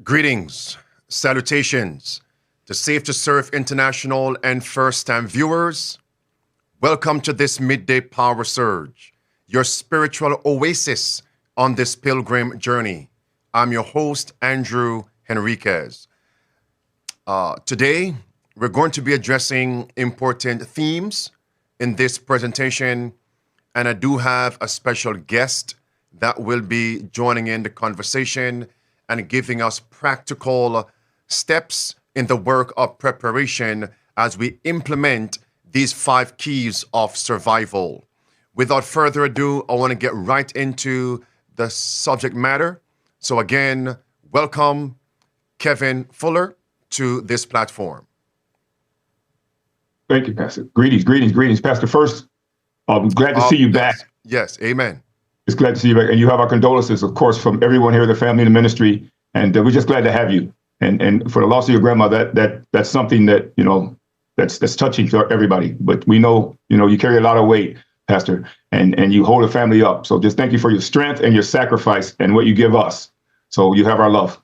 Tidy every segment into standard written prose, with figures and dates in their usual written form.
Greetings, salutations to Safe to Serve International and first-time viewers. Welcome to this midday power surge, your spiritual oasis on this pilgrim journey. I'm your host, Andrew Henriquez. Today, we're going to be addressing important themes in this presentation, and I do have a special guest that will be joining in the conversation and giving us practical steps in the work of preparation as we implement these 5 keys of survival. Without further ado, I want to get right into the subject matter. So again, welcome Kevin Fuller to this platform. Thank you, Pastor. Greetings. Pastor, first, I'm glad to see you back. Yes, amen. It's glad to see you back. And you have our condolences, of course, from everyone here, the family and the ministry. And we're just glad to have you. And for the loss of your grandma, that's something that, that's touching for everybody. But we know, you carry a lot of weight, Pastor, and you hold the family up. So just thank you for your strength and your sacrifice and what you give us. So you have our love.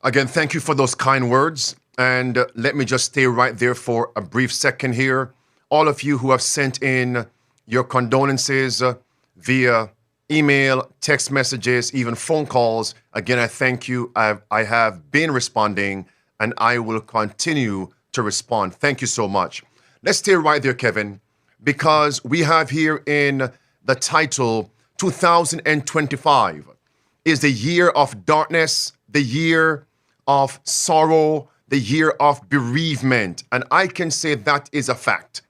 Again, thank you for those kind words. And let me just stay right there for a brief second here. All of you who have sent in your condolences via email, text messages, even phone calls. Again, I thank you. I have been responding and I will continue to respond. Thank you so much. Let's stay right there, Kevin, because we have here in the title, 2025 is the year of darkness, the year of sorrow, the year of bereavement. And I can say that is a fact.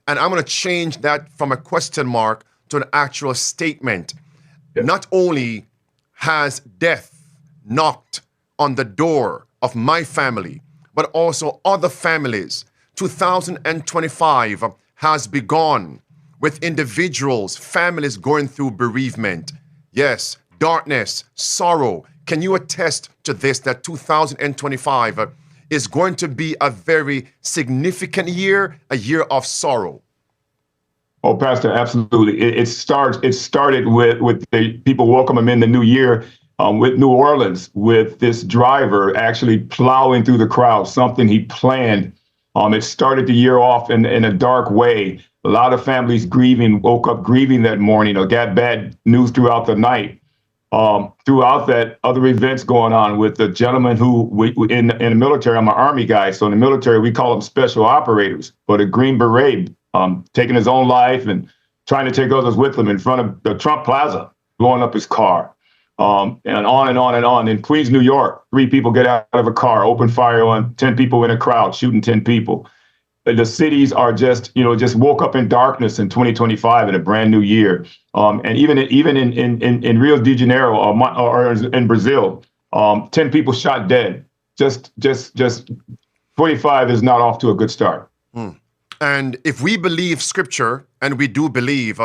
And I'm going to change that from a question mark to an actual statement. Yes. Not only has death knocked on the door of my family, but also other families. 2025 has begun with individuals, families going through bereavement. Yes, darkness, sorrow. Can you attest to this, that 2025 is going to be a very significant year, a year of sorrow? Oh, Pastor, absolutely. It started with the people welcoming in the new year with New Orleans, with this driver actually plowing through the crowd, something he planned. It started the year off in a dark way. A lot of families woke up grieving that morning or got bad news throughout the night. Throughout that, other events going on with the gentleman who in the military, I'm an Army guy. So in the military, we call them special operators, but a Green Beret, taking his own life and trying to take others with him in front of the Trump Plaza, blowing up his car, and on and on and on. In Queens, New York, 3 people get out of a car, open fire on 10 people in a crowd, shooting 10 people. The cities are just woke up in darkness in 2025 in a brand new year. And even in Rio de Janeiro or in Brazil, 10 people shot dead. Just 25 is not off to a good start. And if we believe scripture, and we do believe,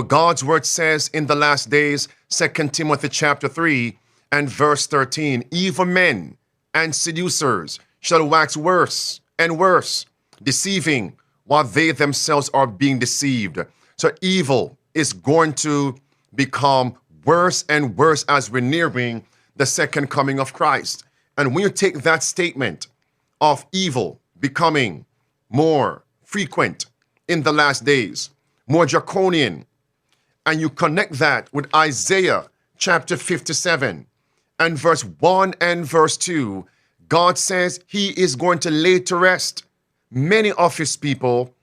God's word says in the last days, 2 Timothy chapter 3 and verse 13, evil men and seducers shall wax worse and worse, deceiving while they themselves are being deceived. So evil is going to become worse and worse as we're nearing the second coming of Christ. And when you take that statement of evil becoming more frequent in the last days, more draconian, and you connect that with Isaiah chapter 57 and verse 1 and verse 2, God says he is going to lay to rest many of his people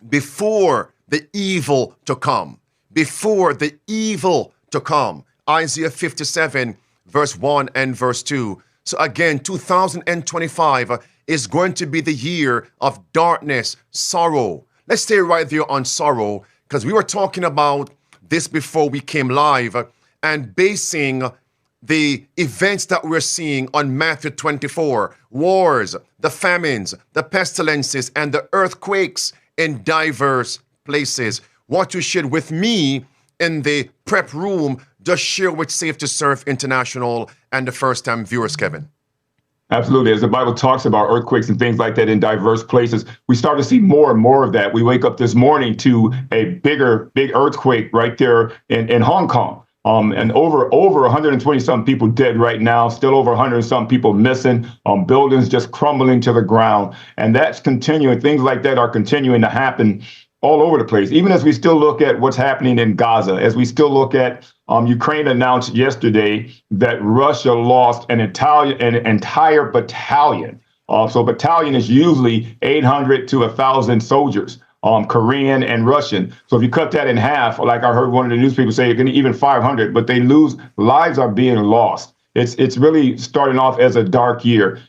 before the evil to come. Before the evil to come. Isaiah 57 verse 1 and verse 2. So again, 2025 is going to be the year of darkness, sorrow. Let's stay right there on sorrow, because we were talking about this before we came live and basing the events that we're seeing on Matthew 24, wars, the famines, the pestilences, and the earthquakes in diverse places. What you shared with me in the prep room, just share with Safe to Serve International and the first-time viewers, Kevin. Absolutely. As the Bible talks about earthquakes and things like that in diverse places, we start to see more and more of that. We wake up this morning to a big earthquake right there in Hong Kong. And over 120 some people dead right now, still over 100 some people missing, buildings just crumbling to the ground. And that's continuing. Things like that are continuing to happen all over the place. Even as we still look at what's happening in Gaza, as we still look at Ukraine announced yesterday that Russia lost an entire battalion. So battalion is usually 800 to 1,000 soldiers, Korean and Russian. So if you cut that in half, like I heard one of the news people say, even 500, but lives are being lost. It's really starting off as a dark year.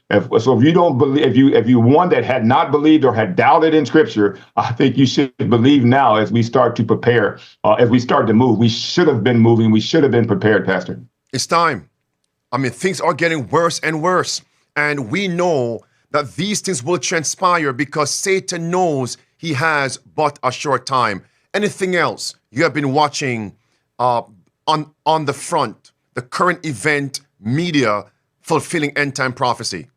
So if you don't believe, if you one that had not believed or had doubted in Scripture, I think you should believe now as we start to prepare, as we start to move. We should have been moving. We should have been prepared, Pastor. It's time. I mean, things are getting worse and worse. And we know that these things will transpire because Satan knows he has but a short time. Anything else you have been watching on the front, the current event media fulfilling end time prophecy?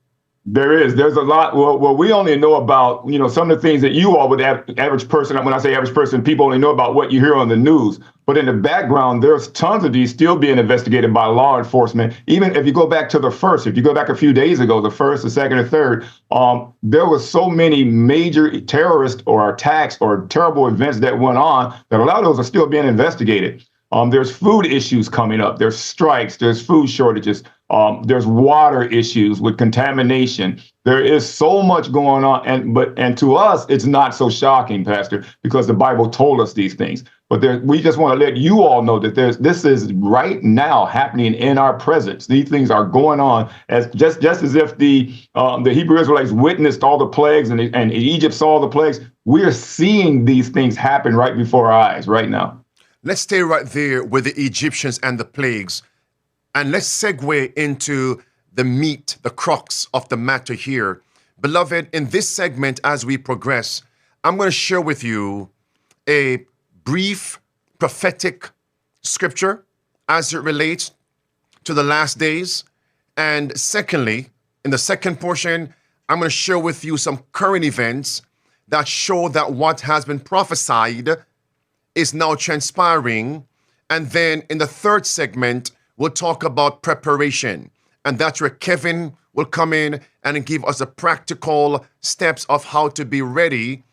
There's a lot. Well, we only know about, some of the things that you all would average person. When I say average person, people only know about what you hear on the news. But in the background, there's tons of these still being investigated by law enforcement. Even if you go back to if you go back a few days ago, the first, the second, or third, there was so many major terrorist or attacks or terrible events that went on that a lot of those are still being investigated. There's food issues coming up. There's strikes. There's food shortages. There's water issues with contamination. There is so much going on. And to us, it's not so shocking, Pastor, because the Bible told us these things. But we just want to let you all know that this is right now happening in our presence. These things are going on as just as if the Hebrew Israelites witnessed all the plagues and Egypt saw all the plagues. We're seeing these things happen right before our eyes right now. Let's stay right there with the Egyptians and the plagues. And let's segue into the meat, the crux of the matter here. Beloved, in this segment, as we progress, I'm going to share with you a brief prophetic scripture as it relates to the last days. And secondly, in the second portion, I'm going to share with you some current events that show that what has been prophesied is now transpiring. And then in the third segment, we'll talk about preparation. And that's where Kevin will come in and give us the practical steps of how to be ready,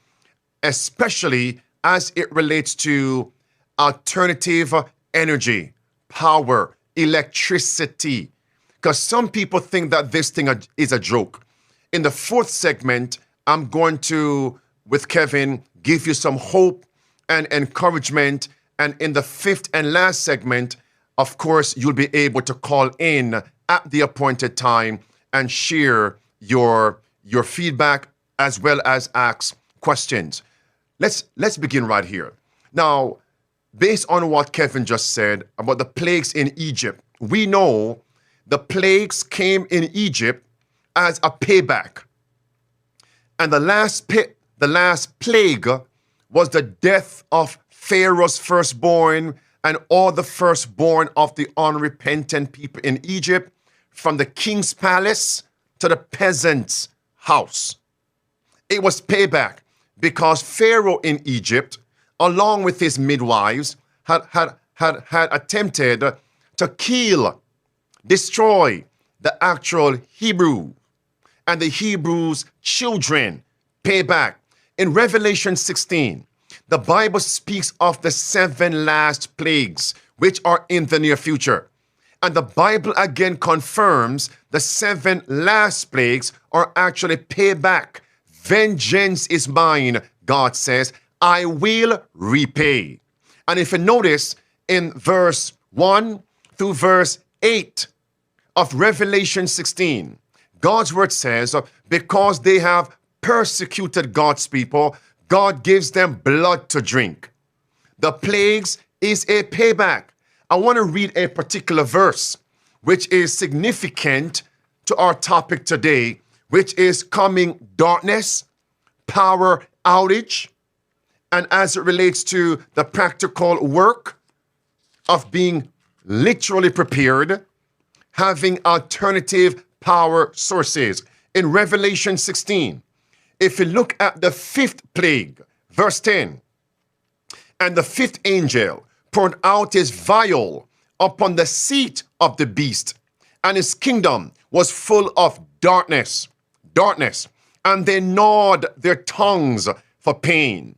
especially as it relates to alternative energy, power, electricity. Because some people think that this thing is a joke. In the fourth segment, I'm going to, with Kevin, give you some hope and encouragement. And in the fifth and last segment, of course, you'll be able to call in at the appointed time and share your feedback as well as ask questions. Let's begin right here. Now, based on what Kevin just said about the plagues in Egypt, we know the plagues came in Egypt as a payback. And the last plague was the death of Pharaoh's firstborn and all the firstborn of the unrepentant people in Egypt, from the king's palace to the peasant's house. It was payback because Pharaoh in Egypt, along with his midwives, had attempted to kill, destroy the actual Hebrew and the Hebrews' children. Payback. In Revelation 16, the Bible speaks of the 7 last plagues, which are in the near future. And the Bible again confirms the 7 last plagues are actually payback. Vengeance is mine, God says, I will repay. And if you notice in verse 1 through verse 8 of Revelation 16, God's word says, because they have persecuted God's people, God gives them blood to drink. The plagues is a payback. I want to read a particular verse, which is significant to our topic today, which is coming darkness, power outage, and as it relates to the practical work of being literally prepared, having alternative power sources. In Revelation 16, if you look at the 5th plague, verse 10, and the 5th angel poured out his vial upon the seat of the beast, and his kingdom was full of darkness, and they gnawed their tongues for pain.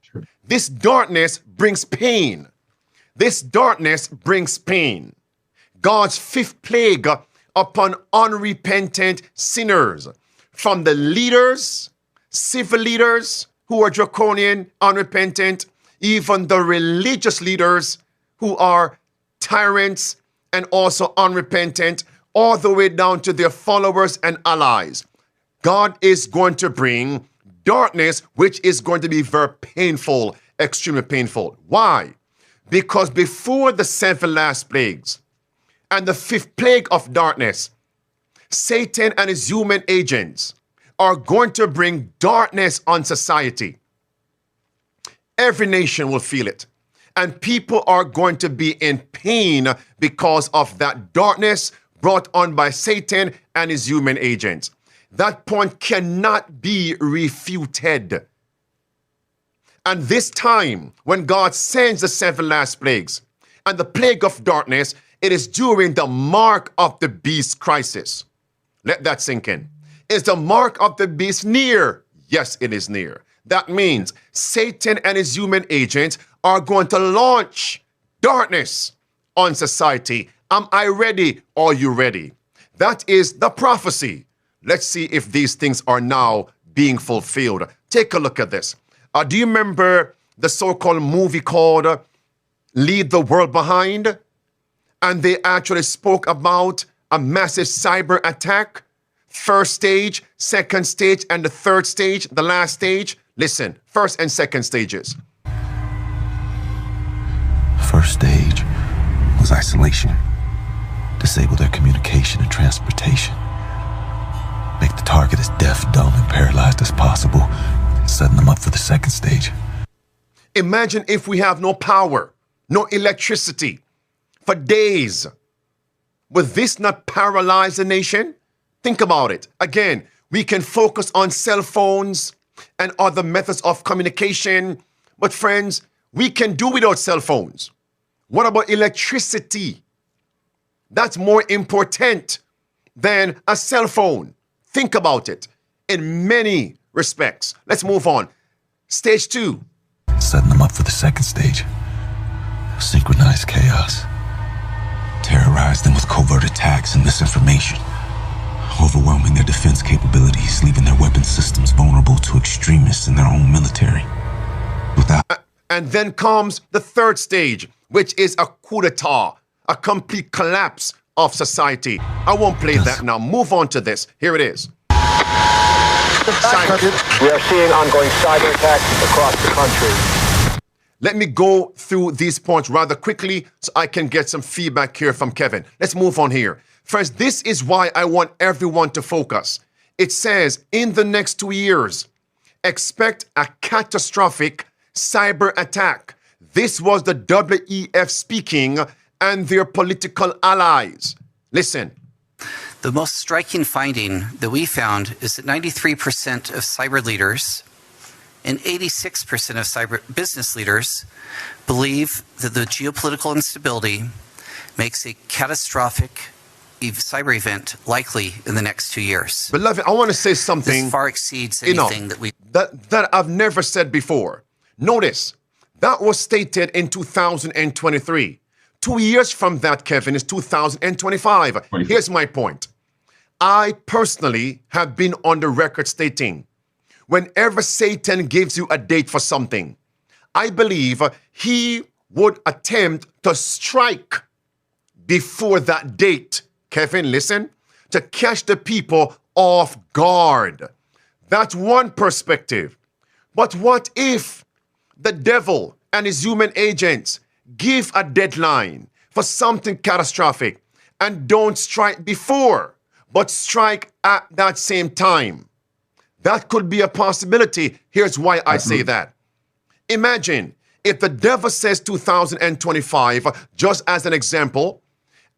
Sure. This darkness brings pain. This darkness brings pain. God's fifth plague upon unrepentant sinners, from the leaders, civil leaders who are draconian, unrepentant, even the religious leaders who are tyrants and also unrepentant, all the way down to their followers and allies. God is going to bring darkness, which is going to be very painful, extremely painful. Why? Because before the 7 last plagues and the 5th plague of darkness, Satan and his human agents are going to bring darkness on society. Every nation will feel it. And people are going to be in pain because of that darkness brought on by Satan and his human agents. That point cannot be refuted. And this time, when God sends the 7 last plagues and the plague of darkness, it is during the mark of the beast crisis. Let that sink in. Is the mark of the beast near? Yes, it is near. That means Satan and his human agents are going to launch darkness on society. Am I ready? Are you ready? That is the prophecy. Let's see if these things are now being fulfilled. Take a look at this. Do you remember the so-called movie called Leave the World Behind? And they actually spoke about a massive cyber attack. First stage, second stage, and the third stage, the last stage. Listen, first and second stages. First stage was isolation. Disable their communication and transportation. Make the target as deaf, dumb, and paralyzed as possible, setting them up for the second stage. Imagine if we have no power, no electricity for days. Would this not paralyze the nation? Think about it. Again, we can focus on cell phones and other methods of communication. But friends, we can do without cell phones. What about electricity? That's more important than a cell phone. Think about it in many respects. Let's move on. Stage 2. Setting them up for the second stage. Synchronized chaos. Terrorize them with covert attacks and misinformation. Overwhelming their defense capabilities, leaving their weapon systems vulnerable to extremists in their own military. And then comes the third stage, which is a coup d'etat, a complete collapse of society. I won't play that now. Move on to this. Here it is. We are seeing ongoing cyber attacks across the country. Let me go through these points rather quickly so I can get some feedback here from Kevin. Let's move on here. Friends, this is why I want everyone to focus. It says, in the next 2 years, expect a catastrophic cyber attack. This was the WEF speaking and their political allies. Listen. The most striking finding that we found is that 93% of cyber leaders and 86% of cyber business leaders believe that the geopolitical instability makes a catastrophic cyber event likely in the next 2 years. Beloved, I want to say something. This far exceeds anything that I've never said before. Notice, that was stated in 2023. 2 years from that, Kevin, is 2025. Here's my point. I personally have been on the record stating, whenever Satan gives you a date for something, I believe he would attempt to strike before that date. Kevin, listen, to catch the people off guard. That's one perspective. But what if the devil and his human agents give a deadline for something catastrophic and don't strike before, but strike at that same time? That could be a possibility. Here's why I say that. Imagine if the devil says 2025, just as an example,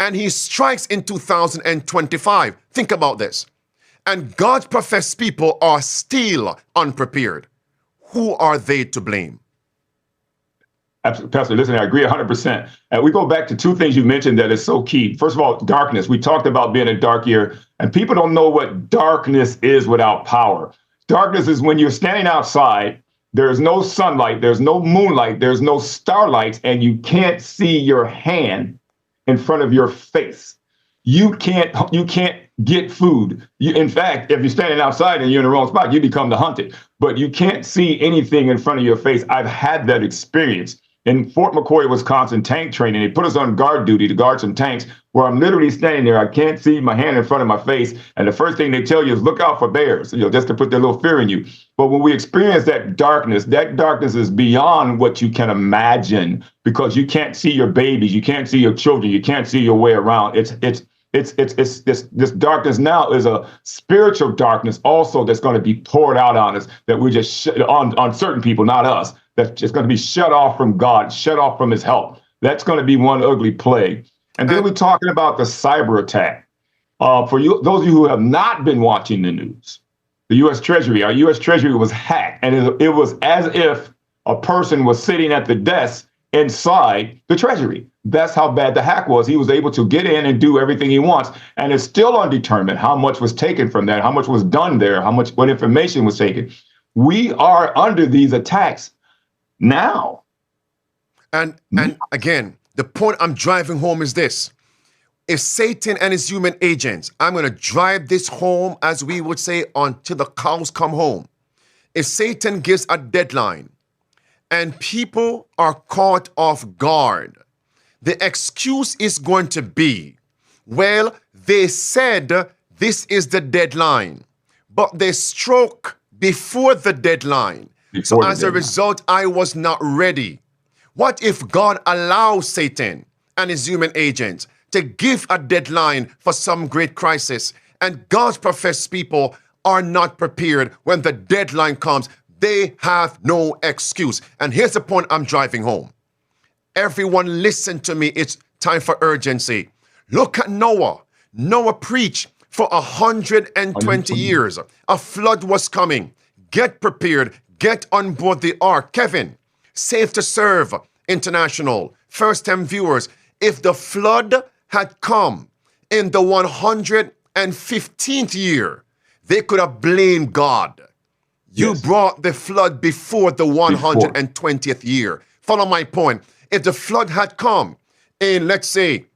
and he strikes in 2025. Think about this. And God's professed people are still unprepared. Who are they to blame? Pastor, listen, I agree 100%. And we go back to two things you mentioned that is so key. First of all, darkness. We talked about being a dark year, and people don't know what darkness is without power. Darkness is when you're standing outside, there's no sunlight, there's no moonlight, there's no starlight, and you can't see your hand in front of your face. You can't get food. In fact, if you're standing outside and you're in the wrong spot, you become the hunted. But you can't see anything in front of your face. I've had that experience. In Fort McCoy, Wisconsin, tank training, they put us on guard duty to guard some tanks where I'm literally standing there. I can't see my hand in front of my face. And the first thing they tell you is look out for bears, just to put their little fear in you. But when we experience that darkness is beyond what you can imagine, because you can't see your babies, you can't see your children, you can't see your way around. This darkness now is a spiritual darkness also that's going to be poured out on us, that we just on certain people, not us. That's just going to be shut off from God, shut off from his help. That's going to be one ugly plague. And then we're talking about the cyber attack. For you, those of you who have not been watching the news, the U.S. Treasury, our U.S. Treasury was hacked, and it was as if a person was sitting at the desk inside the Treasury. That's how bad the hack was. He was able to get in and do everything he wants, and it's still undetermined how much was taken from that, how much was done there, what information was taken. We are under these attacks now. And again, the point I'm driving home is this. If Satan and his human agents, I'm going to drive this home, as we would say, until the cows come home. If Satan gives a deadline and people are caught off guard, the excuse is going to be, well, they said this is the deadline, but they struck before the deadline. So as a result, I was not ready. What if God allows Satan and his human agents to give a deadline for some great crisis, and God's professed people are not prepared when the deadline comes? They have no excuse. And here's the point I'm driving home. Everyone listen to me. It's time for urgency. Look at Noah. Noah preached for 120 years. A flood was coming. Get prepared. Get on board the ark. Kevin, Safe to Serve International, first-time viewers, if the flood had come in the 115th year, they could have blamed God. You brought the flood before the 120th year. Follow my point. If the flood had come in, let's say,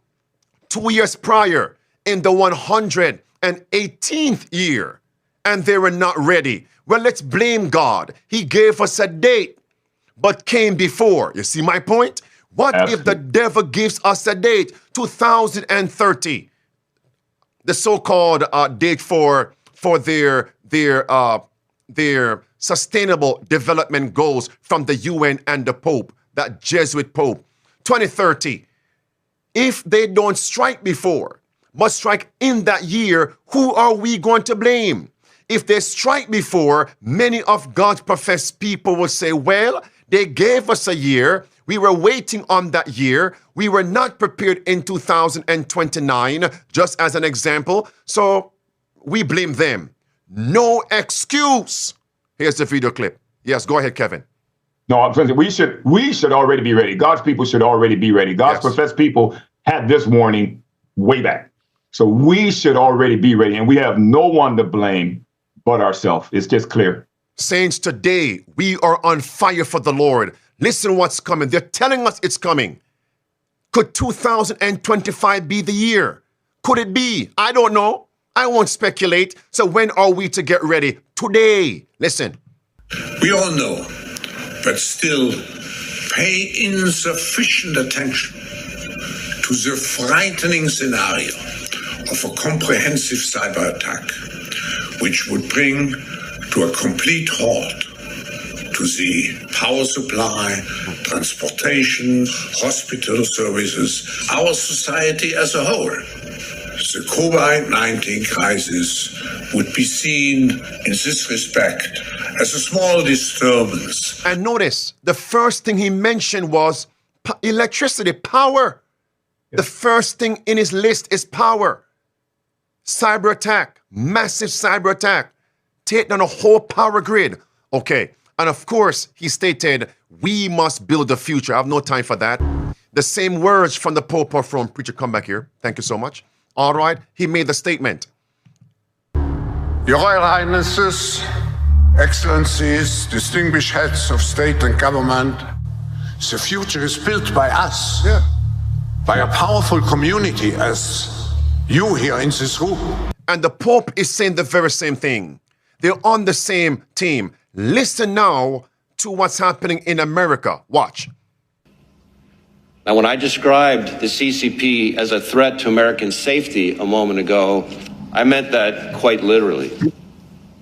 2 years prior, in the 118th year, and they were not ready, well, let's blame God. He gave us a date, but came before. You see my point? What if the devil gives us a date, 2030, the so-called date for their sustainable development goals from the UN and the Pope, that Jesuit Pope, 2030. If they don't strike before, but strike in that year, who are we going to blame? If they strike before, many of God's professed people will say, well, they gave us a year. We were waiting on that year. We were not prepared in 2029, just as an example. So we blame them. No excuse. Here's the video clip. Yes, go ahead, Kevin. No, I'm saying we should already be ready. God's people should already be ready. God's professed people had this warning way back. So we should already be ready, and we have no one to blame but ourselves. It's just clear. Saints, today we are on fire for the Lord. Listen what's coming. They're telling us it's coming. Could 2025 be the year? Could it be? I don't know. I won't speculate. So when are we to get ready? Today. Listen. We all know, but still pay insufficient attention to the frightening scenario of a comprehensive cyber attack, which would bring to a complete halt to the power supply, transportation, hospital services, our society as a whole. The COVID-19 crisis would be seen in this respect as a small disturbance. And notice, the first thing he mentioned was electricity, power. Yes. The first thing in his list is power. Cyber attack, massive cyber attack, take down a whole power grid. Okay, And of course, he stated, we must build a future. I have no time for that. The same words from the Pope are from, preacher, come back here. Thank you so much. All right, he made the statement. Your Royal Highnesses, Excellencies, distinguished heads of state and government, the future is built by us, by a powerful community as you here in this room. And the Pope is saying the very same thing. They're on the same team. Listen now to what's happening in America. Watch. Now, when I described the CCP as a threat to American safety a moment ago, I meant that quite literally.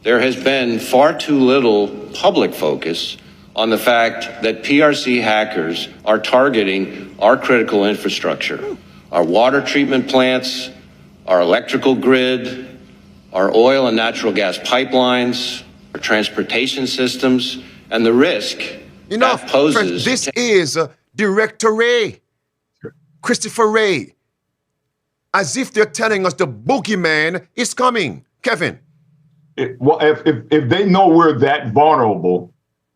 There has been far too little public focus on the fact that PRC hackers are targeting our critical infrastructure, our water treatment plants, our electrical grid, our oil and natural gas pipelines, our transportation systems, and the risk that poses. Friends, this is Director Ray, Christopher Ray, as if they're telling us the boogeyman is coming. Kevin. Well, if they know we're that vulnerable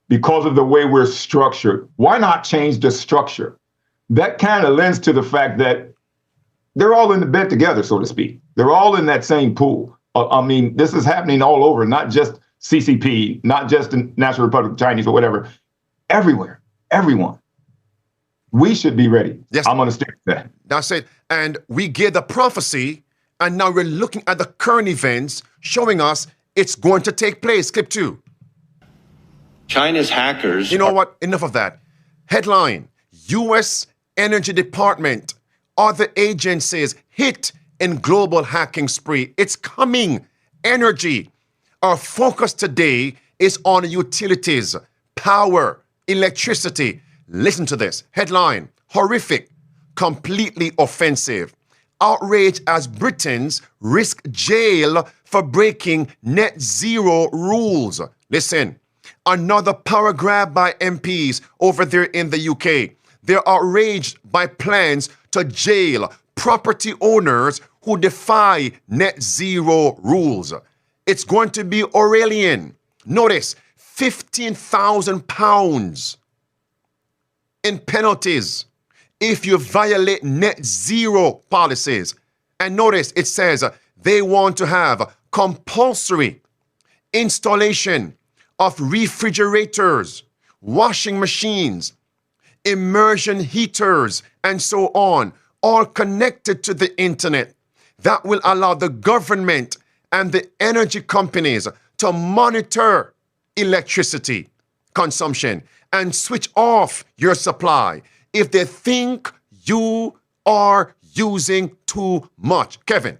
because of the way we're structured, why not change the structure? That kind of lends to the fact that they're all in the bed together, so to speak. They're all in that same pool. I mean, this is happening all over, not just CCP, not just the National Republic of Chinese or whatever. Everywhere, everyone. We should be ready. Yes. I'm going to stick with that. That's it. And we get the prophecy, and now we're looking at the current events, showing us it's going to take place. Clip 2. China's hackers. You know what? Enough of that. Headline: U.S. Energy Department, other agencies hit in global hacking spree. It's coming. Energy. Our focus today is on utilities, power, electricity. Listen to this. Headline: horrific, completely offensive. Outrage as Britons risk jail for breaking net zero rules. Listen, another power grab by MPs over there in the UK. They're outraged by plans to jail property owners who defy net zero rules. It's going to be Aurelian. Notice, £15,000 in penalties if you violate net zero policies. And notice it says they want to have compulsory installation of refrigerators, washing machines, immersion heaters, and so on, all connected to the internet. That will allow the government and the energy companies to monitor electricity consumption and switch off your supply if they think you are using too much. Kevin.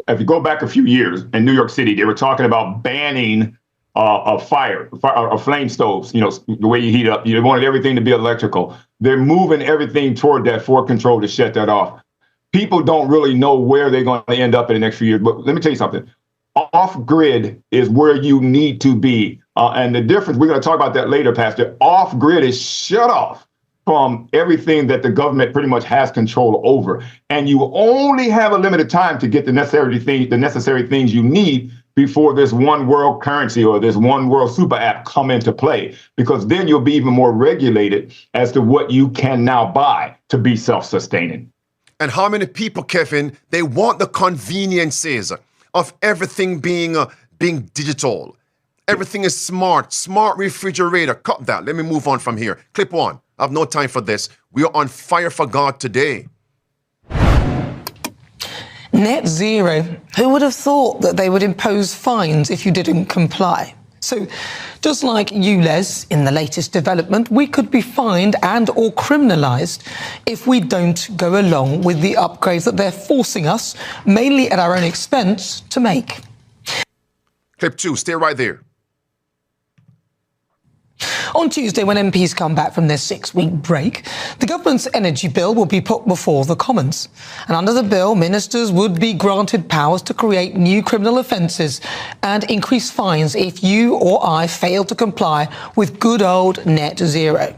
If you go back a few years in New York City, they were talking about banning flame stoves, you know, the way you heat up. You wanted everything to be electrical. They're moving everything toward that for control to shut that off. People don't really know where they're going to end up in the next few years. But let me tell you something. Off-grid is where you need to be. And the difference, we're going to talk about that later, Pastor. Off-grid is shut off from everything that the government pretty much has control over. And you only have a limited time to get the necessary things you need before this one world currency or this one world super app come into play, because then you'll be even more regulated as to what you can now buy to be self-sustaining. And how many people, Kevin, they want the conveniences of everything being digital. Everything is smart refrigerator. Cut that. Let me move on from here. Clip 1. I have no time for this. We are on fire for God today. Net zero. Who would have thought that they would impose fines if you didn't comply? So, just like you, Les, in the latest development, we could be fined and or criminalised if we don't go along with the upgrades that they're forcing us, mainly at our own expense, to make. Clip 2, stay right there. On Tuesday, when MPs come back from their 6-week break, the government's energy bill will be put before the Commons. And under the bill, ministers would be granted powers to create new criminal offences and increase fines if you or I fail to comply with good old net zero.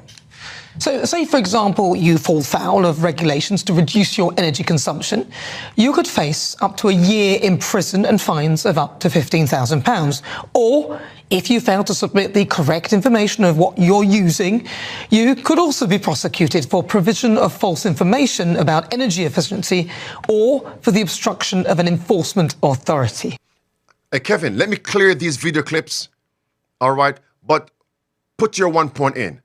So, say, for example, you fall foul of regulations to reduce your energy consumption, you could face up to a year in prison and fines of up to £15,000. Or If you fail to submit the correct information of what you're using, you could also be prosecuted for provision of false information about energy efficiency or for the obstruction of an enforcement authority. Hey, Kevin, let me clear these video clips, all right? But put your 1 point in.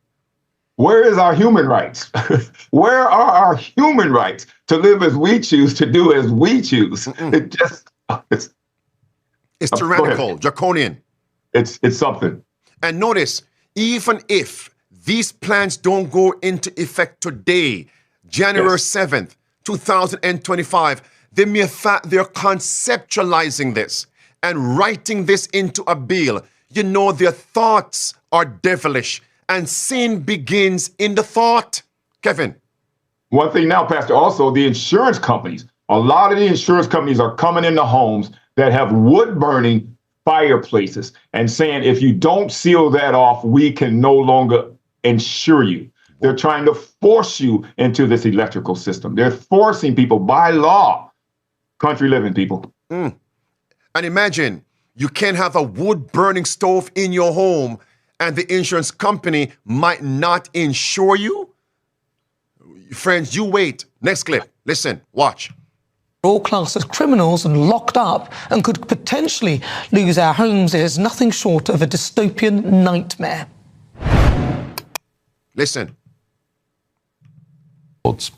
Where is our human rights? Where are our human rights to live as we choose, to do as we choose? It's tyrannical, draconian. It's something. And notice, even if these plans don't go into effect today, January 7th, 2025, they mere fact they're conceptualizing this and writing this into a bill. You know, their thoughts are devilish, and sin begins in the thought. Kevin. One thing now, Pastor, also the insurance companies. A lot of the insurance companies are coming into homes that have wood-burning fireplaces and saying, if you don't seal that off, we can no longer insure you. They're trying to force you into this electrical system. They're forcing people by law. Country living, people. And imagine, you can have a wood-burning stove in your home and the insurance company might not insure you? Friends, you wait. Next clip. Listen, watch. All classed as criminals and locked up and could potentially lose our homes is nothing short of a dystopian nightmare. Listen. But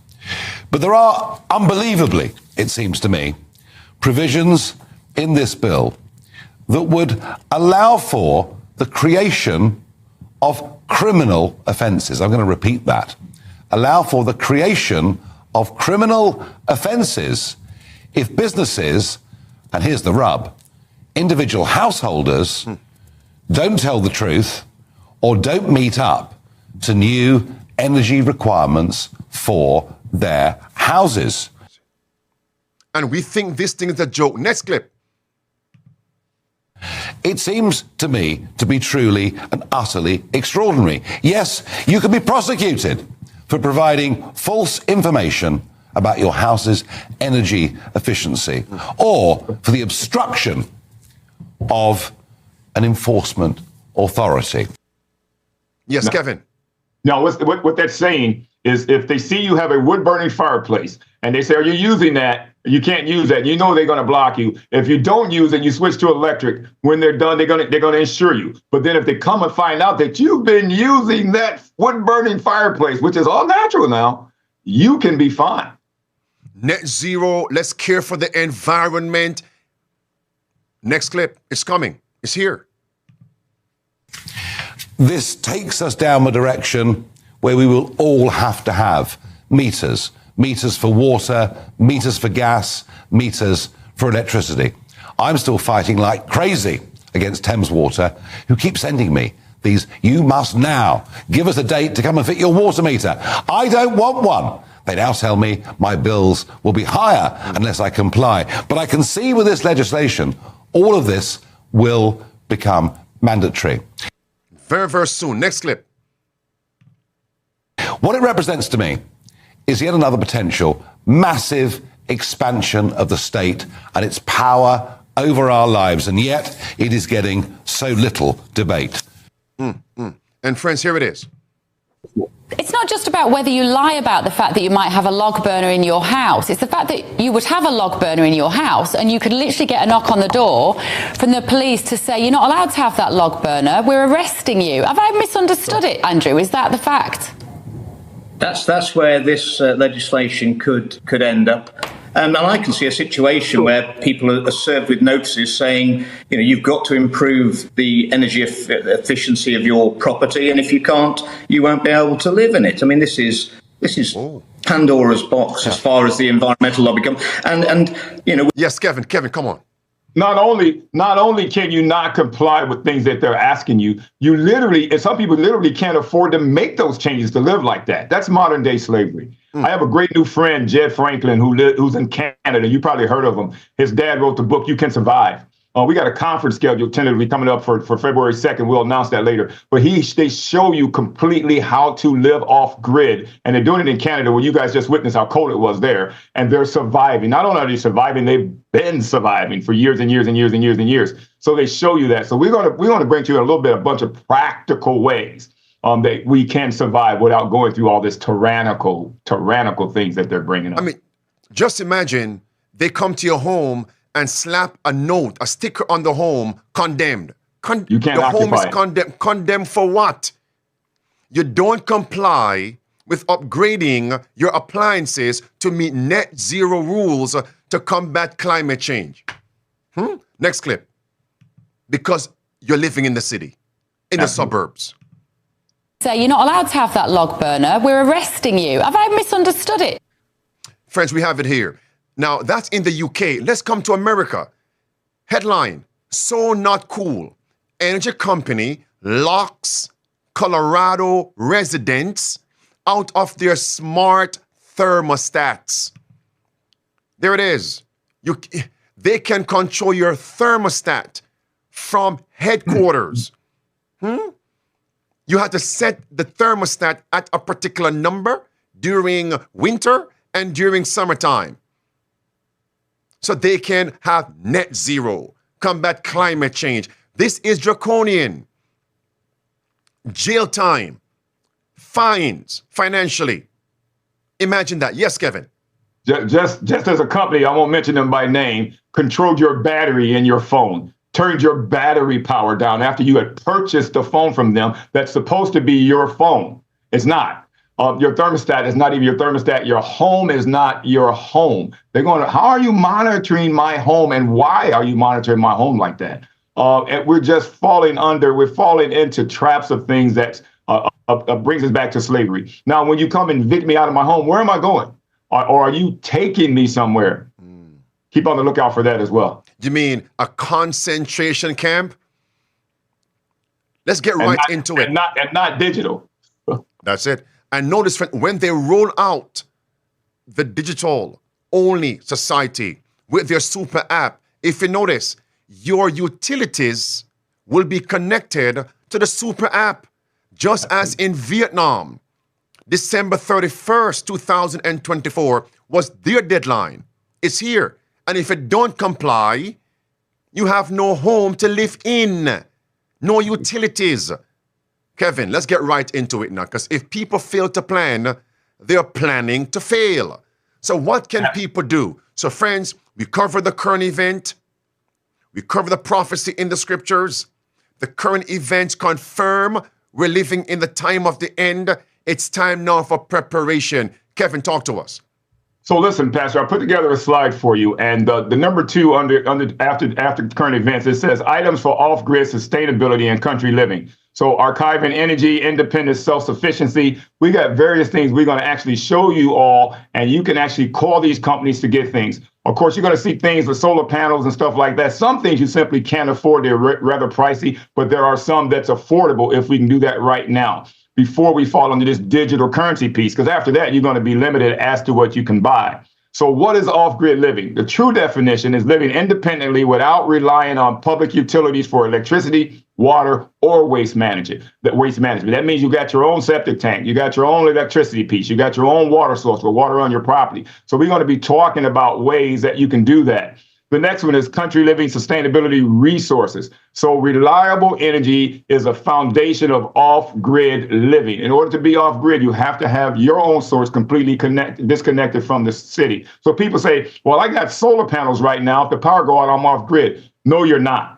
there are, unbelievably, it seems to me, provisions in this bill that would allow for the creation of criminal offences. I'm going to repeat that. Allow for the creation of criminal offences if businesses, and here's the rub, individual householders don't tell the truth or don't meet up to new energy requirements for their houses. And we think this thing is a joke. Next clip. It seems to me to be truly and utterly extraordinary. Yes, you can be prosecuted for providing false information about your house's energy efficiency or for the obstruction of an enforcement authority. Yes, no, Kevin. No, what that's saying is if they see you have a wood-burning fireplace and they say, are you using that? You can't use that. You know they're going to block you. If you don't use it, you switch to electric. When they're done, they're going to insure you. But then if they come and find out that you've been using that wood-burning fireplace, which is all natural now, you can be fined. Net zero. Let's care for the environment. Next clip. It's coming. It's here. This takes us down a direction where we will all have to have meters. Meters for water, meters for gas, meters for electricity. I'm still fighting like crazy against Thames Water, who keep sending me these, you must now give us a date to come and fit your water meter. I don't want one. They now tell me my bills will be higher unless I comply. But I can see with this legislation, all of this will become mandatory. Very, very soon. Next clip. What it represents to me is yet another potential massive expansion of the state and its power over our lives, and yet it is getting so little debate. And friends, here it is. It's not just about whether you lie about the fact that you might have a log burner in your house. It's the fact that you would have a log burner in your house and you could literally get a knock on the door from the police to say, you're not allowed to have that log burner, we're arresting you. Have I misunderstood it, Andrew? Is that the fact? That's where this legislation could end up. And I can see a situation where people are served with notices saying, you know, you've got to improve the energy efficiency of your property, and if you can't, you won't be able to live in it. I mean, this is Pandora's box as far as the environmental lobby comes. And you know. Yes, Kevin, come on. Not only can you not comply with things that they're asking you, and some people literally can't afford to make those changes to live like that. That's modern day slavery. I have a great new friend, Jed Franklin, who's in Canada. You probably heard of him. His dad wrote the book, You Can Survive. We got a conference scheduled tentatively coming up for February 2nd. We'll announce that later. But they show you completely how to live off grid. And they're doing it in Canada, where you guys just witnessed how cold it was there. And they're surviving. Not only are they surviving, they've been surviving for years and years and years and years and years. So they show you that. So we're going to bring to you a bunch of practical ways that we can survive without going through all this tyrannical things that they're bringing up. I mean, just imagine they come to your home and slap a note, a sticker on the home, condemned. You can't occupy home is it. condemned. Condemned for what? You don't comply with upgrading your appliances to meet net zero rules to combat climate change. Next clip. Because you're living in the city, in the suburbs. So you're not allowed to have that log burner. We're arresting you. Have I misunderstood it? Friends, we have it here. Now, that's in the UK. Let's come to America. Headline, so not cool. Energy company locks Colorado residents out of their smart thermostats. There it is. They can control your thermostat from headquarters. You have to set the thermostat at a particular number during winter and during summertime. So they can have net zero, combat climate change. This is draconian. Jail time, fines financially. Imagine that. Yes, Kevin. Just as a company, I won't mention them by name, controlled your battery in your phone, turned your battery power down after you had purchased the phone from them that's supposed to be your phone. It's not. Your thermostat is not even your thermostat. Your home is not your home. They're going to, how are you monitoring my home and why are you monitoring my home like that? And we're just falling into traps of things that brings us back to slavery. Now, when you come and evict me out of my home, where am I going? Or are you taking me somewhere? Keep on the lookout for that as well. You mean a concentration camp? Let's get into it. And not digital. That's it. And notice when they roll out the digital-only society with their super app, if you notice, your utilities will be connected to the super app, just as in Vietnam. December 31st, 2024 was their deadline. It's here. And if you don't comply, you have no home to live in, no utilities. Kevin, let's get right into it now, because if people fail to plan, they're planning to fail. So what can people do? So friends, we cover the current event. We cover the prophecy in the scriptures. The current events confirm we're living in the time of the end. It's time now for preparation. Kevin, talk to us. So listen, Pastor, I put together a slide for you, and the number 2 after current events, it says items for off-grid sustainability and country living. So archiving energy, independence, self-sufficiency. We got various things we're going to actually show you all, and you can actually call these companies to get things. Of course, you're going to see things with solar panels and stuff like that. Some things you simply can't afford. They're rather pricey, but there are some that's affordable if we can do that right now, before we fall into this digital currency piece, because after that, you're going to be limited as to what you can buy. So what is off-grid living? The true definition is living independently without relying on public utilities for electricity, water, or waste management. That means you got your own septic tank, you got your own electricity piece, you got your own water source for water on your property. So we're going to be talking about ways that you can do that. The next one is country living sustainability resources. So reliable energy is a foundation of off-grid living. In order to be off-grid, you have to have your own source completely disconnected from the city. So people say, well, I got solar panels right now. If the power go out, I'm off-grid. No, you're not.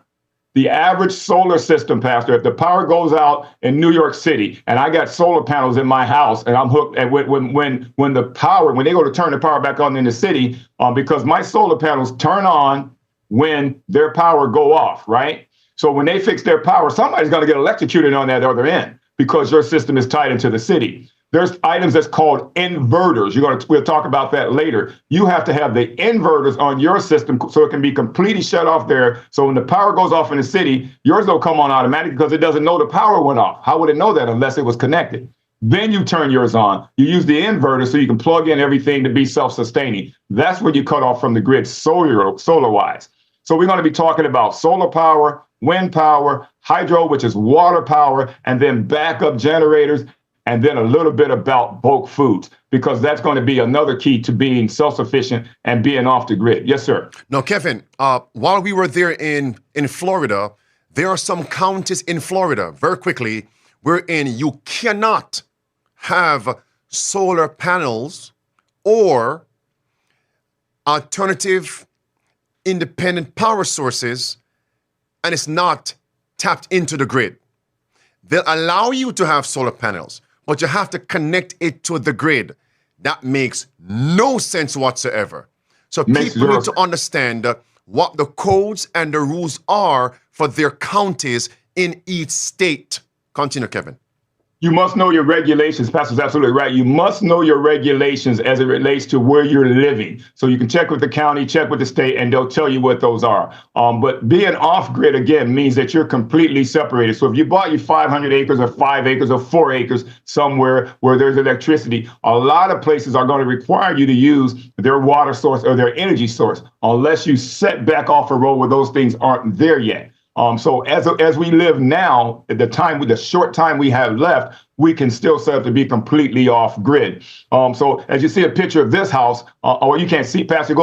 The average solar system, Pastor, if the power goes out in New York City and I got solar panels in my house and I'm hooked, and when they go to turn the power back on in the city, because my solar panels turn on when their power go off, right? So when they fix their power, somebody's going to get electrocuted on that other end because your system is tied into the city. There's items that's called inverters. We'll talk about that later. You have to have the inverters on your system so it can be completely shut off there. So when the power goes off in the city, yours will come on automatically because it doesn't know the power went off. How would it know that unless it was connected? Then you turn yours on. You use the inverter so you can plug in everything to be self-sustaining. That's when you cut off from the grid solar-wise. So we're going to be talking about solar power, wind power, hydro, which is water power, and then backup generators. and then a little bit about bulk foods, because that's going to be another key to being self-sufficient and being off the grid. Yes, sir. Now, Kevin, while we were there in Florida, there are some counties in Florida, very quickly, wherein you cannot have solar panels or alternative independent power sources, and it's not tapped into the grid. They'll allow you to have solar panels, but you have to connect it to the grid. That makes no sense whatsoever. So people need to understand what the codes and the rules are for their counties in each state. Continue, Kevin. You must know your regulations. Pastor's absolutely right. You must know your regulations as it relates to where you're living. So you can check with the county, check with the state, and they'll tell you what those are. But being off grid, again, means that you're completely separated. So if you bought you 500 acres or 5 acres or 4 acres somewhere where there's electricity, a lot of places are going to require you to use their water source or their energy source unless you set back off a road where those things aren't there yet. So as we live now, at the short time we have left, we can still set up to be completely off grid. So as you see a picture of this house, or you can't see, Pastor,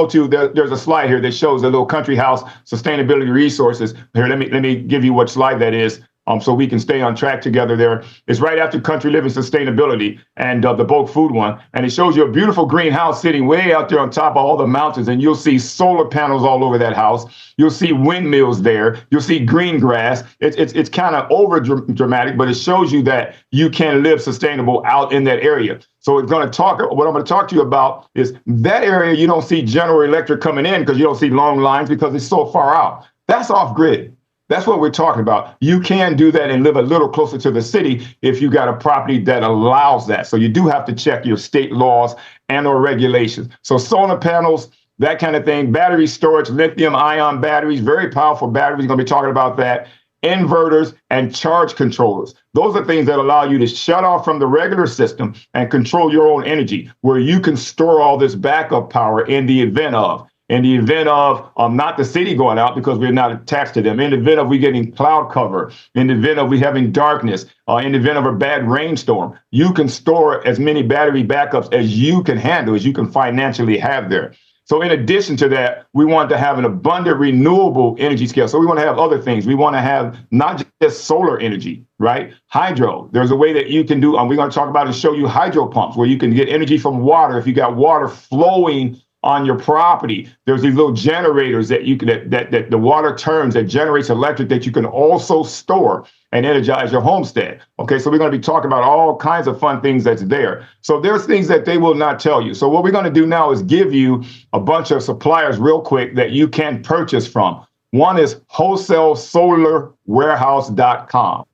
there's a slide here that shows a little country house, sustainability resources. Here, let me give you what slide that is. So we can stay on track together there. It's right after country living sustainability and the bulk food one. And it shows you a beautiful greenhouse sitting way out there on top of all the mountains. And you'll see solar panels all over that house. You'll see windmills there. You'll see green grass. It's kind of over dramatic, but it shows you that you can live sustainable out in that area. So what I'm going to talk to you about is that area. You don't see General Electric coming in because you don't see long lines because it's so far out. That's off grid. That's what we're talking about. You can do that and live a little closer to the city if you got a property that allows that. So you do have to check your state laws and or regulations. So solar panels, that kind of thing, battery storage, lithium ion batteries, very powerful batteries. We're going to be talking about that. Inverters and charge controllers. Those are things that allow you to shut off from the regular system and control your own energy, where you can store all this backup power in the event of not the city going out because we're not attached to them, in the event of we getting cloud cover, in the event of we having darkness, in the event of a bad rainstorm, you can store as many battery backups as you can handle, as you can financially have there. So in addition to that, we want to have an abundant renewable energy scale. So we want to have other things. We want to have not just solar energy, right? Hydro. There's a way that you can do, we're going to talk about and show you hydro pumps where you can get energy from water. If you got water flowing on your property, there's these little generators that you can that the water turns that generates electric that you can also store and energize your homestead. Okay, so we're going to be talking about all kinds of fun things that's there. So there's things that they will not tell you. So what we're going to do now is give you a bunch of suppliers real quick that you can purchase from. One is wholesalesolarwarehouse.com.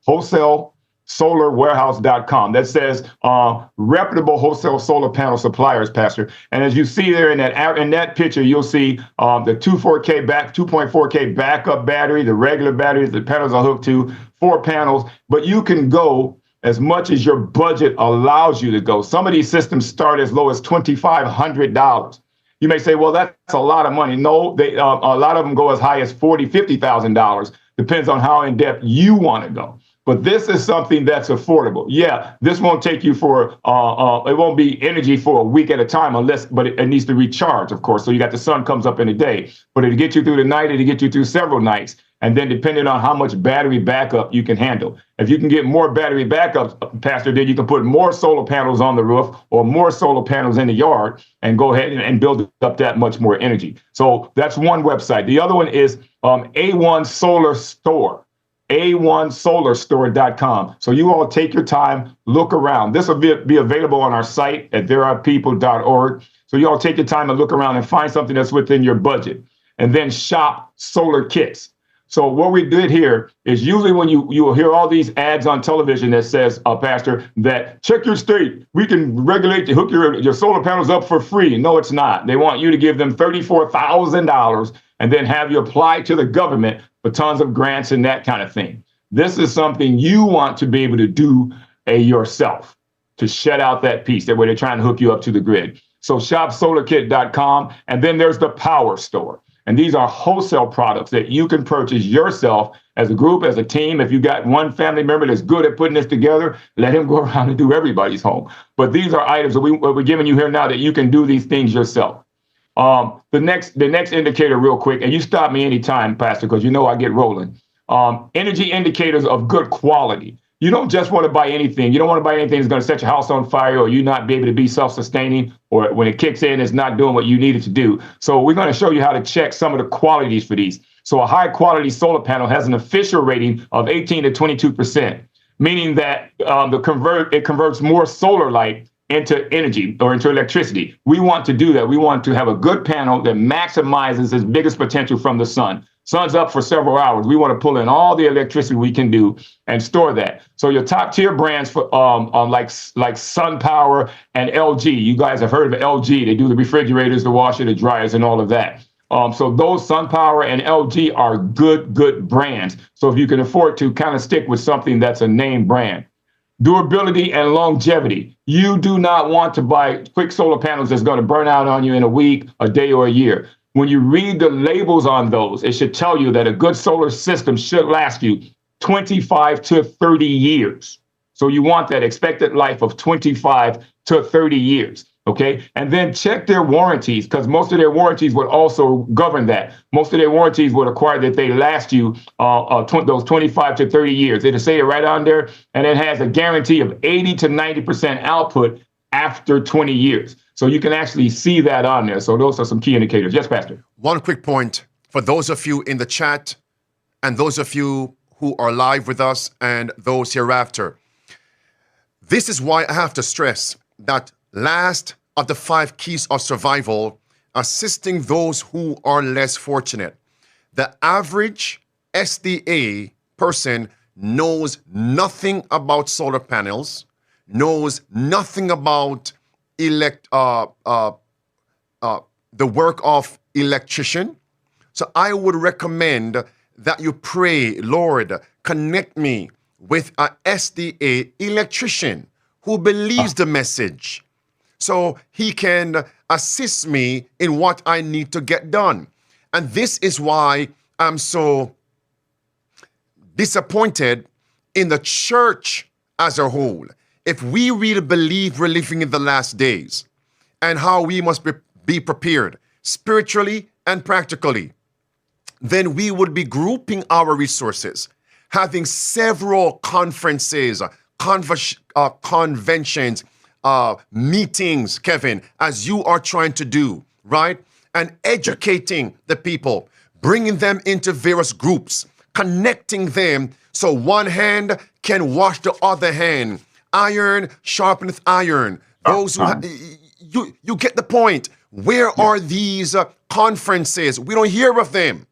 wholesalesolarwarehouse.com. That says reputable wholesale solar panel suppliers, Pastor. And as you see there in that picture, you'll see the 2.4K backup battery, the regular batteries the panels are hooked to, 4 panels. But you can go as much as your budget allows you to go. Some of these systems start as low as $2,500. You may say, well, that's a lot of money. No, a lot of them go as high as $40,000, $50,000. Depends on how in depth you want to go. But this is something that's affordable. Yeah, this won't take you for, it won't be energy for a week at a time but it needs to recharge, of course. So you got the sun comes up in a day, but it'll get you through the night, it'll get you through several nights. And then depending on how much battery backup you can handle. If you can get more battery backup, Pastor, then you can put more solar panels on the roof or more solar panels in the yard and go ahead and build up that much more energy. So that's one website. The other one is A1 Solar Store. A1solarstore.com. So you all take your time, look around. This will be available on our site at therearepeople.org. So you all take your time and look around and find something that's within your budget. And then shop solar kits. So what we did here is usually when you will hear all these ads on television that says, Pastor, that check your state. We can regulate to hook your solar panels up for free. No, it's not. They want you to give them $34,000 and then have you apply to the government for tons of grants and that kind of thing. This is something you want to be able to do yourself, to shut out that piece that where they're trying to hook you up to the grid. So shopsolarkit.com. And then there's the Power Store. And these are wholesale products that you can purchase yourself as a group, as a team. If you got one family member that's good at putting this together, let him go around and do everybody's home. But these are items that we're giving you here now that you can do these things yourself. The next indicator real quick, and you stop me anytime, Pastor, because you know I get rolling. Energy indicators of good quality. You don't just want to buy anything. You don't want to buy anything that's going to set your house on fire or you not be able to be self-sustaining, or when it kicks in, it's not doing what you need it to do. So we're going to show you how to check some of the qualities for these. So a high quality solar panel has an official rating of 18 to 22%, meaning that it converts more solar light into energy or into electricity. We want to do that. We want to have a good panel that maximizes its biggest potential from the sun. Sun's up for several hours. We want to pull in all the electricity we can do and store that. So your top tier brands for like SunPower and LG. You guys have heard of LG. They do the refrigerators, the washer, the dryers, and all of that. So those SunPower and LG are good brands. So if you can afford to, kind of stick with something that's a name brand. Durability and longevity. You do not want to buy quick solar panels that's going to burn out on you in a week, a day, or a year. When you read the labels on those, it should tell you that a good solar system should last you 25 to 30 years. So you want that expected life of 25 to 30 years. Okay. And then check their warranties, because most of their warranties would also govern that. Most of their warranties would require that they last you those 25 to 30 years. It'll say it right on there. And it has a guarantee of 80 to 90% output after 20 years. So you can actually see that on there. So those are some key indicators. Yes, Pastor. One quick point for those of you in the chat and those of you who are live with us and those hereafter. This is why I have to stress that last of the 5 keys of survival, assisting those who are less fortunate. The average SDA person knows nothing about solar panels, knows nothing about the work of electrician. So I would recommend that you pray, Lord, connect me with a SDA electrician who believes the message, so he can assist me in what I need to get done. And this is why I'm so disappointed in the church as a whole. If we really believe we're living in the last days and how we must be prepared spiritually and practically, then we would be grouping our resources, having several conferences, conventions, meetings, Kevin, as you are trying to do, right? And educating the people, bringing them into various groups, connecting them so one hand can wash the other hand. Iron sharpeneth iron. Those who you get the point. Where are these conferences? We don't hear of them.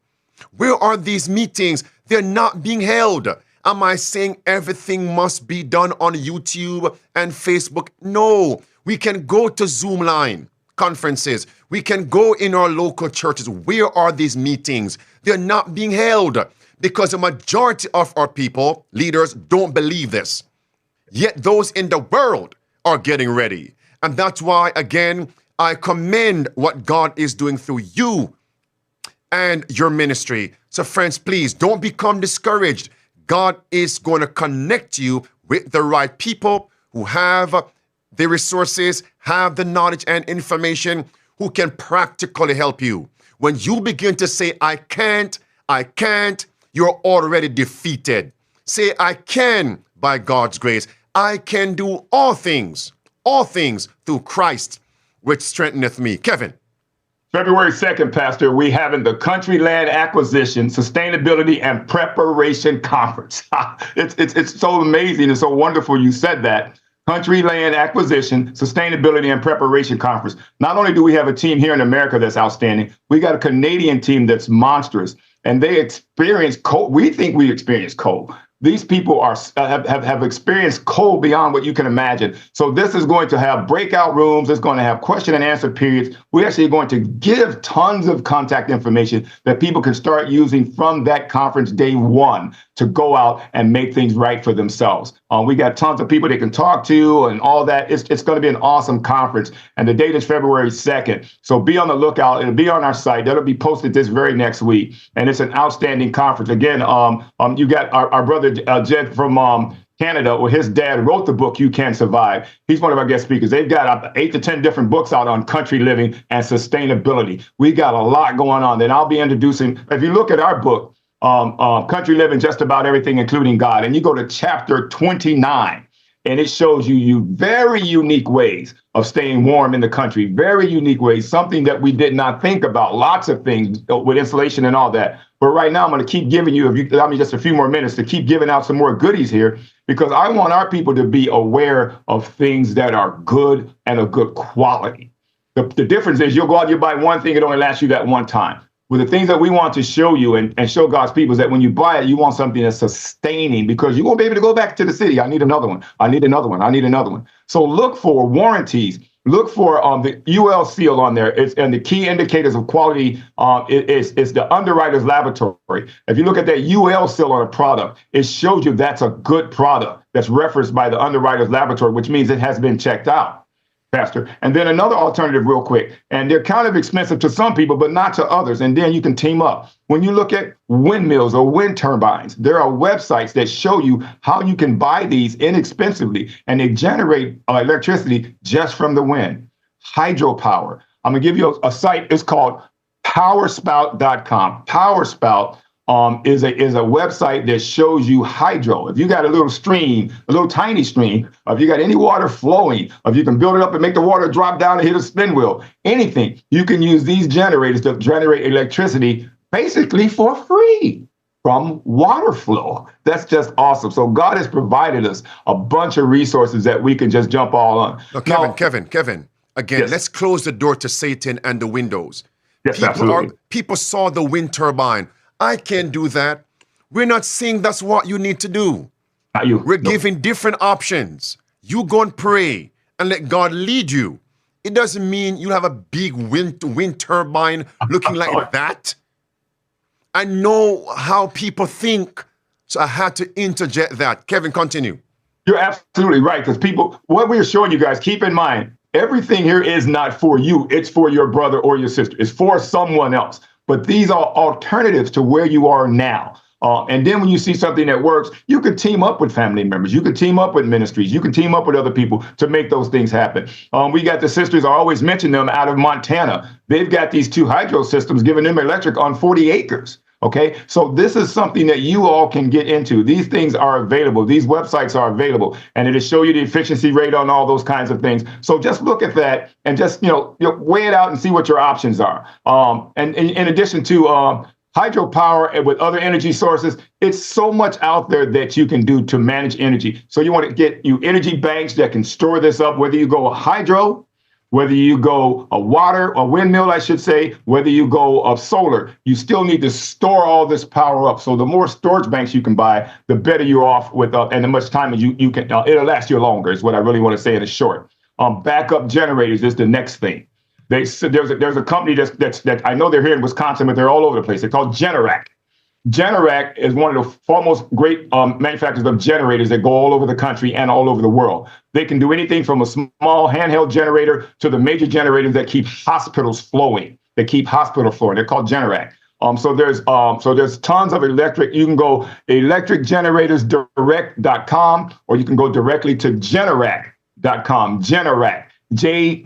Where are these meetings? They're not being held. Am I saying everything must be done on YouTube and Facebook? No. We can go to Zoom line conferences. We can go in our local churches. Where are these meetings? They're not being held because the majority of our people, leaders, don't believe this. Yet those in the world are getting ready. And that's why, again, I commend what God is doing through you and your ministry. So friends, please don't become discouraged. God is going to connect you with the right people who have the resources, have the knowledge and information, who can practically help you. When you begin to say, I can't, you're already defeated. Say, I can by God's grace. I can do all things through Christ, which strengtheneth me. Kevin. February 2nd, Pastor, we having the Country Land Acquisition, Sustainability, and Preparation Conference. It's so amazing and so wonderful you said that. Country Land Acquisition, Sustainability, and Preparation Conference. Not only do we have a team here in America that's outstanding, we got a Canadian team that's monstrous. And they experience cold. We think we experience cold. These people have experienced cold beyond what you can imagine. So this is going to have breakout rooms. It's going to have question and answer periods. We're actually going to give tons of contact information that people can start using from that conference day one to go out and make things right for themselves. We got tons of people they can talk to and all that. It's going to be an awesome conference. And the date is February 2nd. So be on the lookout. It'll be on our site. That'll be posted this very next week. And it's an outstanding conference. Again, you got our brother Jed from Canada, where his dad wrote the book, You Can Survive. He's one of our guest speakers. They've got 8 to 10 different books out on country living and sustainability. We got a lot going on. Then I'll be introducing, if you look at our book, Country Living, Just About Everything, Including God, and you go to chapter 29, and it shows you very unique ways of staying warm in the country, very unique ways, something that we did not think about, lots of things with insulation and all that. But right now, I'm going to keep giving you, if you allow me just a few more minutes, to keep giving out some more goodies here, because I want our people to be aware of things that are good and of good quality. The difference is you'll go out, you buy one thing, it only lasts you that one time. Well, the things that we want to show you and show God's people is that when you buy it, you want something that's sustaining, because you won't be able to go back to the city. I need another one. I need another one. I need another one. So look for warranties. Look for the UL seal on there. And the key indicators of quality is the underwriter's laboratory. If you look at that UL seal on a product, it shows you that's a good product that's referenced by the underwriter's laboratory, which means it has been checked out. Pastor. And then another alternative real quick, and they're kind of expensive to some people, but not to others. And then you can team up. When you look at windmills or wind turbines, there are websites that show you how you can buy these inexpensively, and they generate electricity just from the wind. Hydropower. I'm going to give you a site. It's called powerspout.com. Powerspout is a website that shows you hydro. If you got a little stream, a little tiny stream, if you got any water flowing, if you can build it up and make the water drop down and hit a spin wheel, anything, you can use these generators to generate electricity basically for free from water flow. That's just awesome. So God has provided us a bunch of resources that we can just jump all on. Now, Kevin, again, yes. Let's close the door to Satan and the windows. Yes, absolutely. People saw the wind turbine. I can't do that. We're not saying that's what you need to do. Not you. We're giving different options. You go and pray and let God lead you. It doesn't mean you have a big wind turbine looking like that. I know how people think, so I had to interject that. Kevin, continue. You're absolutely right, because people, what we're showing you guys, keep in mind, everything here is not for you. It's for your brother or your sister. It's for someone else. But these are alternatives to where you are now. And then when you see something that works, you could team up with family members. You could team up with ministries. You can team up with other people to make those things happen. We got the sisters, I always mention them, out of Montana. They've got these 2 hydro systems giving them electric on 40 acres. Okay, so this is something that you all can get into. These things are available. These websites are available, and it'll show you the efficiency rate on all those kinds of things. So just look at that and just weigh it out and see what your options are. And in addition to hydropower and with other energy sources, it's so much out there that you can do to manage energy. So you want to get you energy banks that can store this up, whether you go hydro, whether you go a windmill, I should say, whether you go solar, you still need to store all this power up. So the more storage banks you can buy, the better you're off with, and the much time you can, it'll last you longer is what I really want to say in a short. Backup generators is the next thing. There's a company that I know they're here in Wisconsin, but they're all over the place. They're called Generac. Generac is one of the foremost great manufacturers of generators that go all over the country and all over the world. They can do anything from a small handheld generator to the major generators that keep hospitals flowing. They're called Generac. So there's tons of electric. You can go electricgeneratorsdirect.com, or you can go directly to Generac.com. Generac. Generac,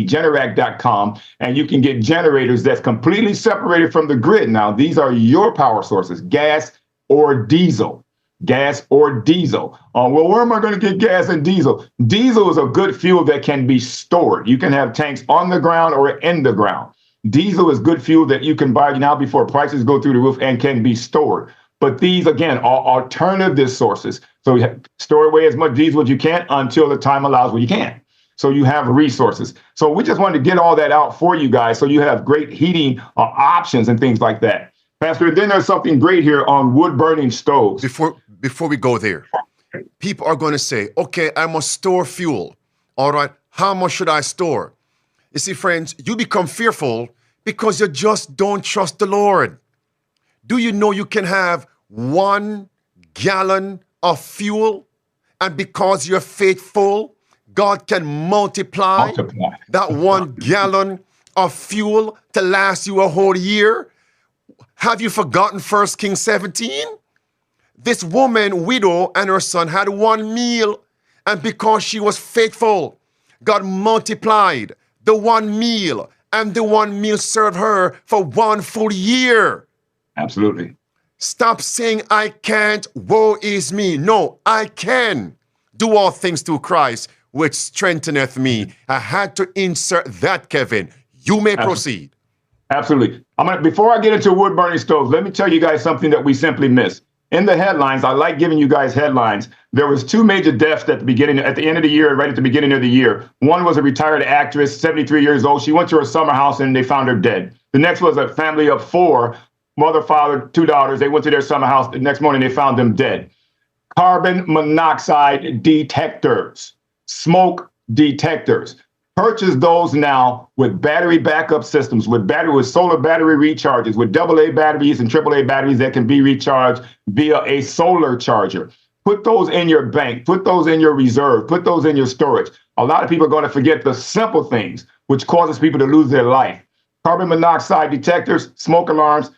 Generac.com, and you can get generators that's completely separated from the grid. Now, these are your power sources, gas or diesel. Well, where am I going to get gas and diesel? Diesel is a good fuel that can be stored. You can have tanks on the ground or in the ground. Diesel is good fuel that you can buy now before prices go through the roof and can be stored. But these, again, are alternative sources. So you store away as much diesel as you can until the time allows when you can. So you have resources. So we just wanted to get all that out for you guys so you have great heating options and things like that. Pastor, then there's something great here on wood-burning stoves. Before we go there, people are going to say, okay, I must store fuel. All right, how much should I store? You see, friends, you become fearful because you just don't trust the Lord. Do you know you can have 1 gallon of fuel, and because you're faithful, God can multiply that 1 gallon of fuel to last you a whole year? Have you forgotten 1 Kings 17? This woman, widow, and her son had 1 meal, and because she was faithful, God multiplied the 1 meal, and the 1 meal served her for 1 full year. Absolutely. Stop saying, I can't, woe is me. No, I can do all things through Christ, which strengtheneth me. I had to insert that, Kevin. You may proceed. Absolutely. Before I get into wood-burning stoves, let me tell you guys something that we simply miss. In the headlines, I like giving you guys headlines. There was 2 major deaths at the end of the year, right at the beginning of the year. One was a retired actress, 73 years old. She went to her summer house and they found her dead. The next was a family of 4, mother, father, 2 daughters. They went to their summer house. The next morning, they found them dead. Carbon monoxide detectors, smoke detectors. Purchase those now with battery backup systems, with solar battery recharges, with AA batteries and AAA batteries that can be recharged via a solar charger. Put those in your bank, put those in your reserve, put those in your storage. A lot of people are going to forget the simple things, which causes people to lose their life. Carbon monoxide detectors, smoke alarms,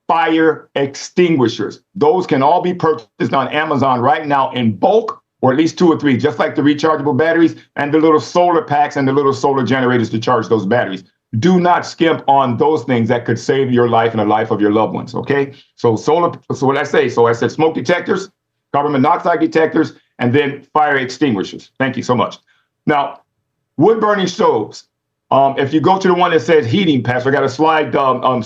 fire extinguishers. Those can all be purchased on Amazon right now in bulk, or at least 2 or 3, just like the rechargeable batteries and the little solar packs and the little solar generators to charge those batteries. Do not skimp on those things that could save your life and the life of your loved ones, okay? So what I say? So I said smoke detectors, carbon monoxide detectors, and then fire extinguishers. Thank you so much. Now, wood-burning stoves. If you go to the one that says heating, Pastor, I got a slide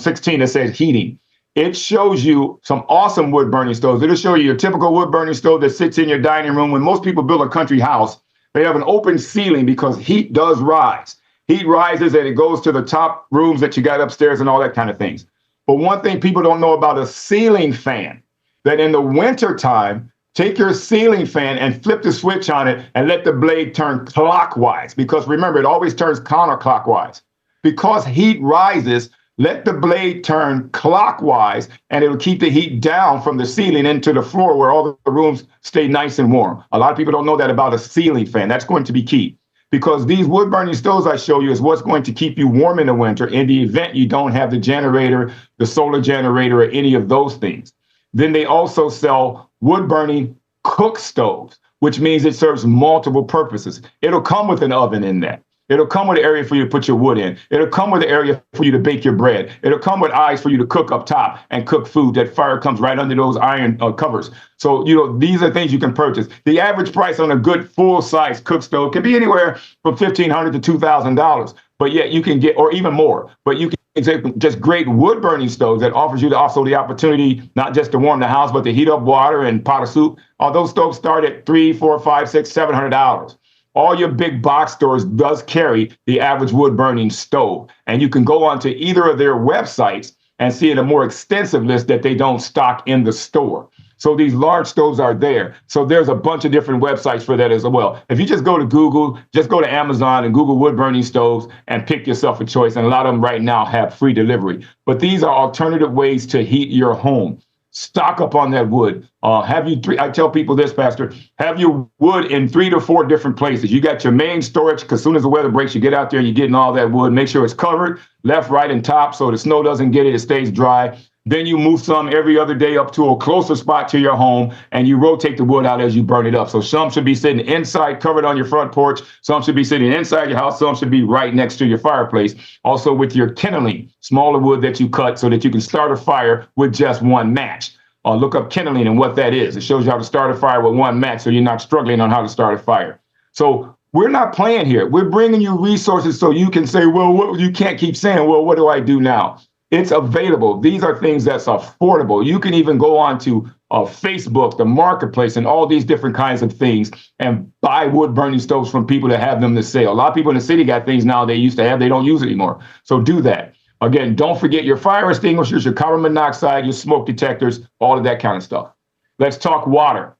16 that says heating. It shows you some awesome wood-burning stoves. It'll show you your typical wood-burning stove that sits in your dining room. When most people build a country house, they have an open ceiling because heat does rise. Heat rises and it goes to the top rooms that you got upstairs and all that kind of things. But one thing people don't know about a ceiling fan, that in the wintertime, take your ceiling fan and flip the switch on it and let the blade turn clockwise. Because remember, it always turns counterclockwise. Because heat rises, let the blade turn clockwise and it'll keep the heat down from the ceiling into the floor where all the rooms stay nice and warm. A lot of people don't know that about a ceiling fan. That's going to be key because these wood burning stoves I show you is what's going to keep you warm in the winter in the event you don't have the generator, the solar generator, or any of those things. Then they also sell wood burning cook stoves, which means it serves multiple purposes. It'll come with an oven in that. It'll come with an area for you to put your wood in. It'll come with an area for you to bake your bread. It'll come with eyes for you to cook up top and cook food. That fire comes right under those iron covers. So, these are things you can purchase. The average price on a good full-size cook stove can be anywhere from $1,500 to $2,000. But yet you can get, or even more, but you can get just great wood-burning stoves that offers you also the opportunity not just to warm the house, but to heat up water and pot of soup. Those stoves start at $300, $400, $500, $600, $700. All your big box stores does carry the average wood burning stove. And you can go onto either of their websites and see a more extensive list that they don't stock in the store. So these large stoves are there. So there's a bunch of different websites for that as well. If you just go to Google, just go to Amazon and Google wood burning stoves and pick yourself a choice. And a lot of them right now have free delivery. But these are alternative ways to heat your home. Stock up on that wood. I tell people this, Pastor, have your wood in 3 to 4 different places. You got your main storage, because as soon as the weather breaks, you get out there and you're getting all that wood. Make sure it's covered left, right, and top so the snow doesn't get it. It stays dry. Then you move some every other day up to a closer spot to your home, and you rotate the wood out as you burn it up. So some should be sitting inside, covered on your front porch. Some should be sitting inside your house. Some should be right next to your fireplace. Also with your kindling, smaller wood that you cut so that you can start a fire with just one match. Look up kindling and what that is. It shows you how to start a fire with one match so you're not struggling on how to start a fire. So we're not playing here. We're bringing you resources so you can say, well, you can't keep saying, well, what do I do now? It's available. These are things that's affordable. You can even go on to Facebook, the marketplace, and all these different kinds of things and buy wood burning stoves from people that have them to sale. A lot of people in the city got things now they used to have. They don't use it anymore. So do that. Again, don't forget your fire extinguishers, your carbon monoxide, your smoke detectors, all of that kind of stuff. Let's talk water.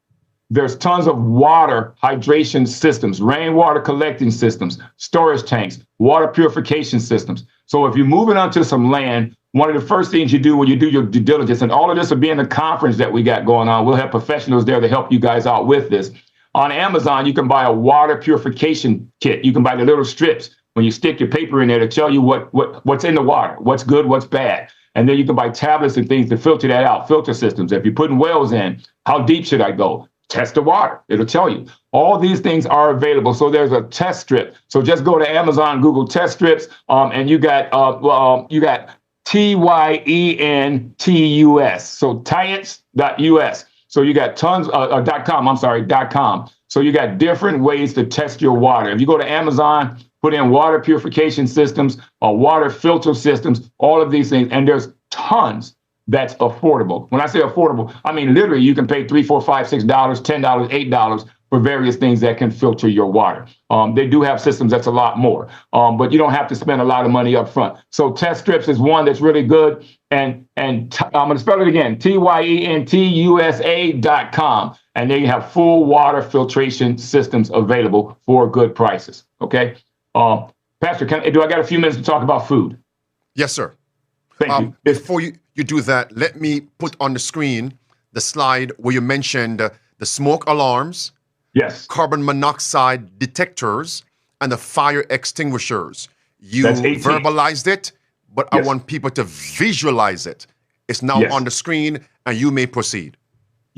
There's tons of water hydration systems, rainwater collecting systems, storage tanks, water purification systems. So if you're moving onto some land, one of the first things you do when you do your due diligence, and all of this will be in the conference that we got going on, we'll have professionals there to help you guys out with this. On Amazon, you can buy a water purification kit. You can buy the little strips when you stick your paper in there to tell you what's in the water, what's good, what's bad. And then you can buy tablets and things to filter that out, filter systems. If you're putting wells in, how deep should I go? Test the water. It'll tell you. All these things are available. So there's a test strip. So just go to Amazon, Google test strips, and you got TYENTUS. So TYENTS.us. So you got tons .com. So you got different ways to test your water. If you go to Amazon, put in water purification systems or water filter systems, all of these things, and there's tons that's affordable. When I say affordable, I mean literally you can pay $3, $4, $5, $6, $10, $8 for various things that can filter your water. They do have systems that's a lot more, but you don't have to spend a lot of money up front. So test strips is one that's really good. And I'm going to spell it again, TYENTUSA.com. And there you have full water filtration systems available for good prices. Okay. Pastor, do I got a few minutes to talk about food? Yes, sir. Thank you. Before you do that, let me put on the screen the slide where you mentioned the smoke alarms, yes, carbon monoxide detectors, and the fire extinguishers. You verbalized it, but yes, I want people to visualize it. It's now on the screen, and you may proceed.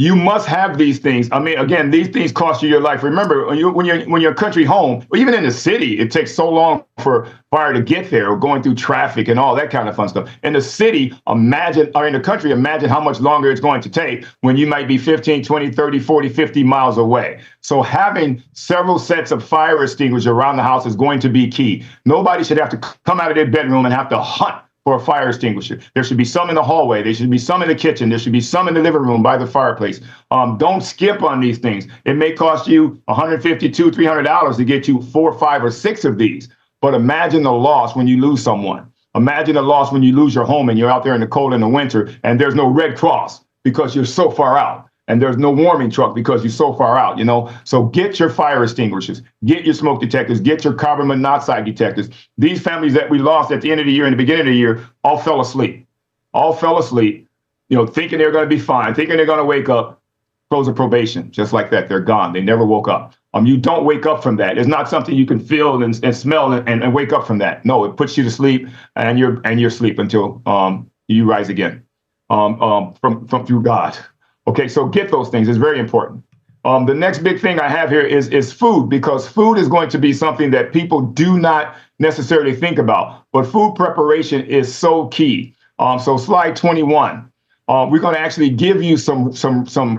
You must have these things. I mean, again, these things cost you your life. Remember, when you're country home, or even in the city, it takes so long for fire to get there, or going through traffic and all that kind of fun stuff. In the city, in the country, imagine how much longer it's going to take when you might be 15, 20, 30, 40, 50 miles away. So having several sets of fire extinguishers around the house is going to be key. Nobody should have to come out of their bedroom and have to hunt for a fire extinguisher. There should be some in the hallway. There should be some in the kitchen. There should be some in the living room by the fireplace. Don't skip on these things. It may cost you $150, $200, $300 to get you 4, 5, or 6 of these. But imagine the loss when you lose someone. Imagine the loss when you lose your home and you're out there in the cold in the winter and there's no Red Cross because you're so far out. And there's no warming truck because you're so far out, So get your fire extinguishers, get your smoke detectors, get your carbon monoxide detectors. These families that we lost at the end of the year and the beginning of the year all fell asleep, thinking they're going to be fine, thinking they're going to wake up, close of probation, just like that. They're gone. They never woke up. You don't wake up from that. It's not something you can feel and smell and wake up from that. No, it puts you to sleep and you're asleep until you rise again from through God. Okay, so get those things. It's very important. The next big thing I have here is food, because food is going to be something that people do not necessarily think about. But food preparation is so key. So slide 21. We're going to actually give you some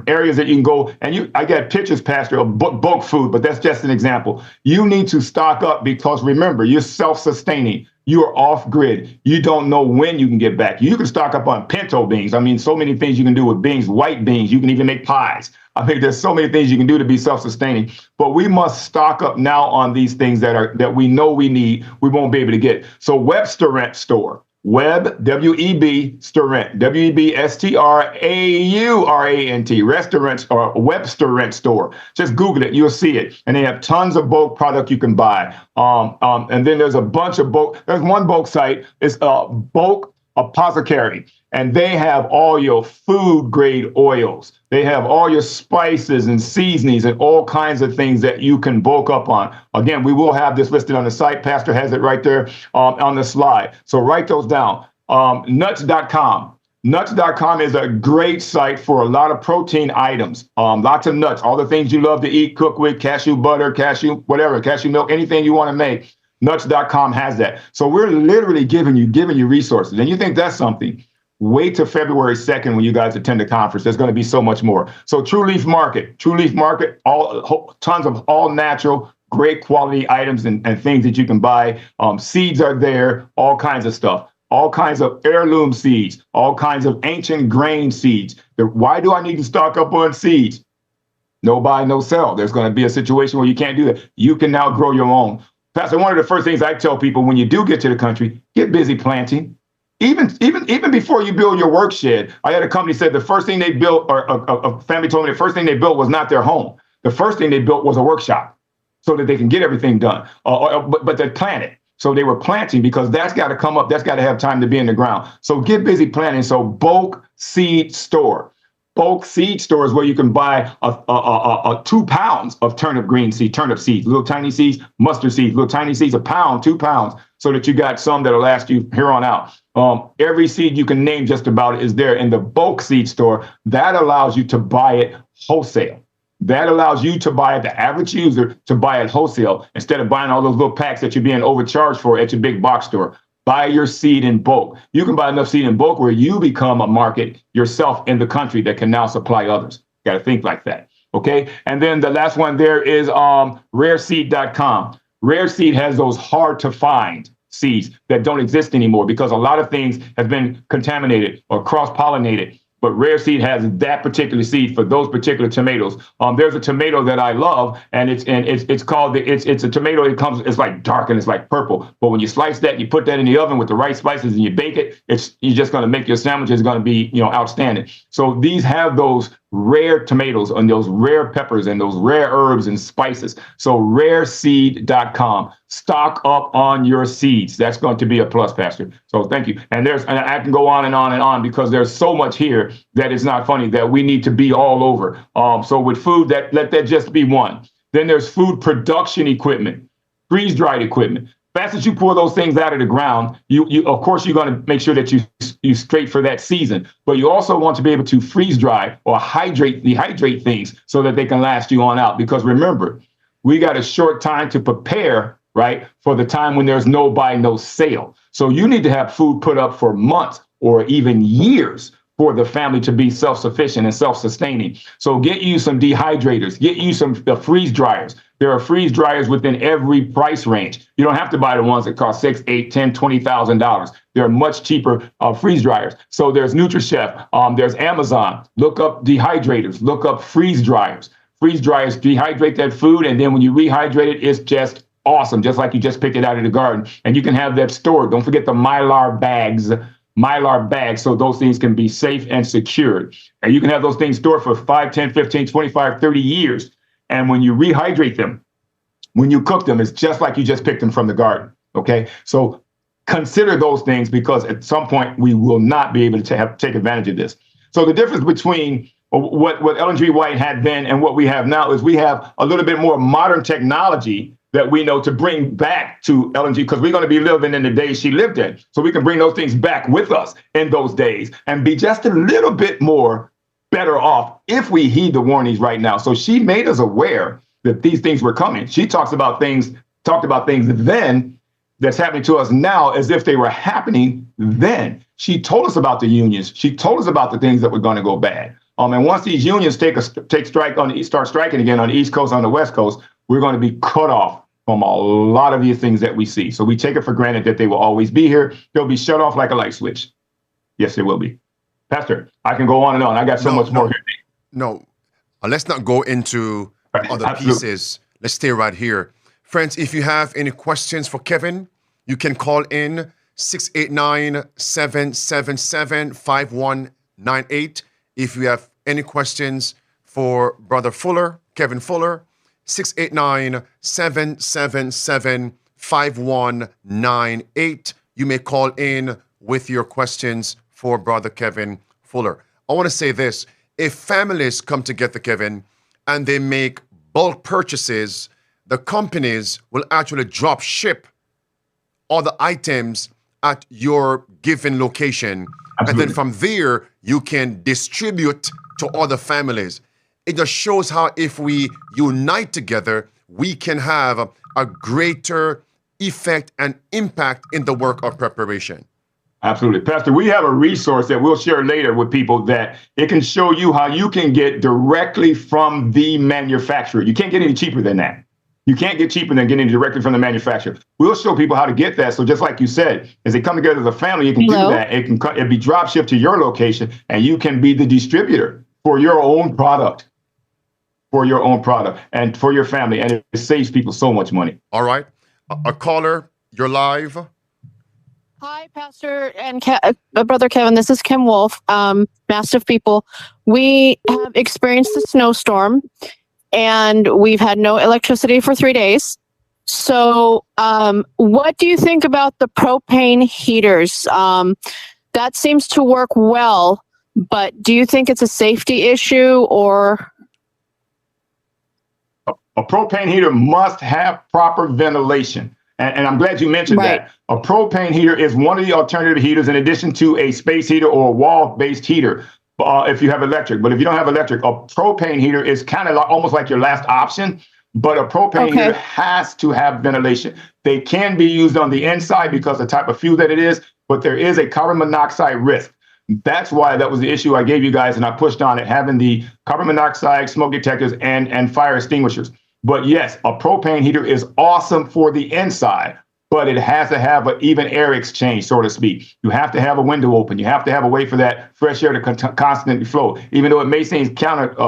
areas that you can go. And I got pictures, Pastor, of bulk food, but that's just an example. You need to stock up because, remember, you're self-sustaining. You are off grid. You don't know when you can get back. You can stock up on pinto beans. I mean, so many things you can do with beans, white beans. You can even make pies. I mean, there's so many things you can do to be self-sustaining. But we must stock up now on these things that we know we need. We won't be able to get. So Webster store. Web, W-E-B, Sterant, W-E-B-S-T-R-A-U-R-A-N-T, restaurants or Webster rent store. Just Google it, you'll see it. And they have tons of bulk product you can buy. And then there's a bunch of bulk. There's one bulk site, it's Bulk Apothecary, and they have all your food grade oils. They have all your spices and seasonings and all kinds of things that you can bulk up on. Again, we will have this listed on the site. Pastor has it right there on the slide. So write those down. Nuts.com. Nuts.com is a great site for a lot of protein items. Lots of nuts, all the things you love to eat, cook with, cashew butter, cashew, whatever, cashew milk, anything you want to make. Nuts.com has that. So we're literally giving you resources. And you think that's something. Wait till February 2nd when you guys attend the conference. There's going to be so much more. So True Leaf Market, tons of all natural, great quality items and things that you can buy. Seeds are there, all kinds of stuff, all kinds of heirloom seeds, all kinds of ancient grain seeds. Why do I need to stock up on seeds? No buy, no sell. There's going to be a situation where you can't do that. You can now grow your own. Pastor, one of the first things I tell people when you do get to the country, get busy planting. even before you build your work shed, I had a company said the first thing they built, or a family told me the first thing they built was not their home. The first thing they built was a workshop so that they can get everything done. But they planted. So they were planting because that's got to come up. That's got to have time to be in the ground. So get busy planting. So bulk seed store. Bulk seed store is where you can buy 2 pounds of turnip seeds, little tiny seeds, mustard seeds, little tiny seeds, a pound, 2 pounds, so that you got some that'll last you here on out. Every seed you can name just about is there in the bulk seed store. That allows you to buy it wholesale. That allows you to buy it, the average user, to buy it wholesale instead of buying all those little packs that you're being overcharged for at your big box store. Buy your seed in bulk. You can buy enough seed in bulk where you become a market yourself in the country that can now supply others. Got to think like that. Okay. And then the last one there is rareseed.com. Rareseed has those hard to find seeds that don't exist anymore because a lot of things have been contaminated or cross-pollinated. But Rareseed has that particular seed for those particular tomatoes. There's a tomato that I love, and it's a tomato. It's like dark and it's like purple. But when you slice that, you put that in the oven with the right spices and you bake it. You're just going to make your sandwiches going to be outstanding. So these have those rare tomatoes and those rare peppers and those rare herbs and spices. So rareseed.com. Stock up on your seeds. That's going to be a plus, Pastor. So thank you. And I can go on and on and on because there's so much here that is not funny that we need to be all over. So with food, let that just be one. Then there's food production equipment, freeze-dried equipment. Fast as you pour those things out of the ground, you of course you're going to make sure that you straight for that season. But you also want to be able to freeze dry or dehydrate things so that they can last you on out. Because remember, we got a short time to prepare, right, for the time when there's no buy, no sale. So you need to have food put up for months or even years for the family to be self-sufficient and self-sustaining. So get you some dehydrators, get you some freeze dryers. There are freeze dryers within every price range. You don't have to buy the ones that cost $6,000, $8,000, $10,000, $20,000. There are much cheaper freeze dryers. So there's NutriChef, there's Amazon. Look up dehydrators, look up freeze dryers. Freeze dryers dehydrate that food, and then when you rehydrate it, it's just awesome, just like you just picked it out of the garden. And you can have that stored. Don't forget the Mylar bags, so those things can be safe and secured. And you can have those things stored for 5, 10, 15, 25, 30 years. And when you rehydrate them, when you cook them, it's just like you just picked them from the garden. Okay, so consider those things because at some point we will not be able to take advantage of this. So the difference between what Ellen G. White had then and what we have now is we have a little bit more modern technology that we know to bring back to Ellen G. because we're going to be living in the days she lived in. So we can bring those things back with us in those days and be just a little bit more better off if we heed the warnings right now. So she made us aware that these things were coming. She talked about things then that's happening to us now as if they were happening then. She told us about the unions. She told us about the things that were going to go bad. And once these unions start striking again on the East Coast, on the West Coast, we're going to be cut off from a lot of these things that we see. So we take it for granted that they will always be here. They'll be shut off like a light switch. Yes, they will be. Pastor, I can go on and on. I got so much more here. No, let's not go into other pieces. Let's stay right here. Friends, if you have any questions for Kevin, you can call in 689-777-5198. If you have any questions for Brother Fuller, Kevin Fuller, 689-777-5198. You may call in with your questions for Brother Kevin Fuller. I want to say this. If families come together, Kevin, and they make bulk purchases, the companies will actually drop ship all the items at your given location. Absolutely. And then from there, you can distribute to other families. It just shows how if we unite together, we can have a greater effect and impact in the work of preparation. Absolutely. Pastor, we have a resource that we'll share later with people that it can show you how you can get directly from the manufacturer. You can't get any cheaper than that. You can't get cheaper than getting directly from the manufacturer. We'll show people how to get that. So just like you said, as they come together as a family, you can do that. It'll be drop shipped to your location and you can be the distributor for your own product. And for your family. And it saves people so much money. All right. A caller, you're live. Hi, Pastor and Brother Kevin. This is Kim Wolf, Mastiff People. We have experienced a snowstorm, and we've had no electricity for 3 days. So what do you think about the propane heaters? That seems to work well, but do you think it's a safety issue or? A propane heater must have proper ventilation. And I'm glad you mentioned that. A propane heater is one of the alternative heaters in addition to a space heater or a wall-based heater if you have electric. But if you don't have electric, a propane heater is kind of almost like your last option. But a propane heater has to have ventilation. They can be used on the inside because of the type of fuel that it is, but there is a carbon monoxide risk. That's why that was the issue I gave you guys, and I pushed on it, having the carbon monoxide smoke detectors and fire extinguishers. But yes, a propane heater is awesome for the inside, but it has to have an even air exchange, so to speak. You have to have a window open. You have to have a way for that fresh air to constantly flow, even though it may seem counter to it,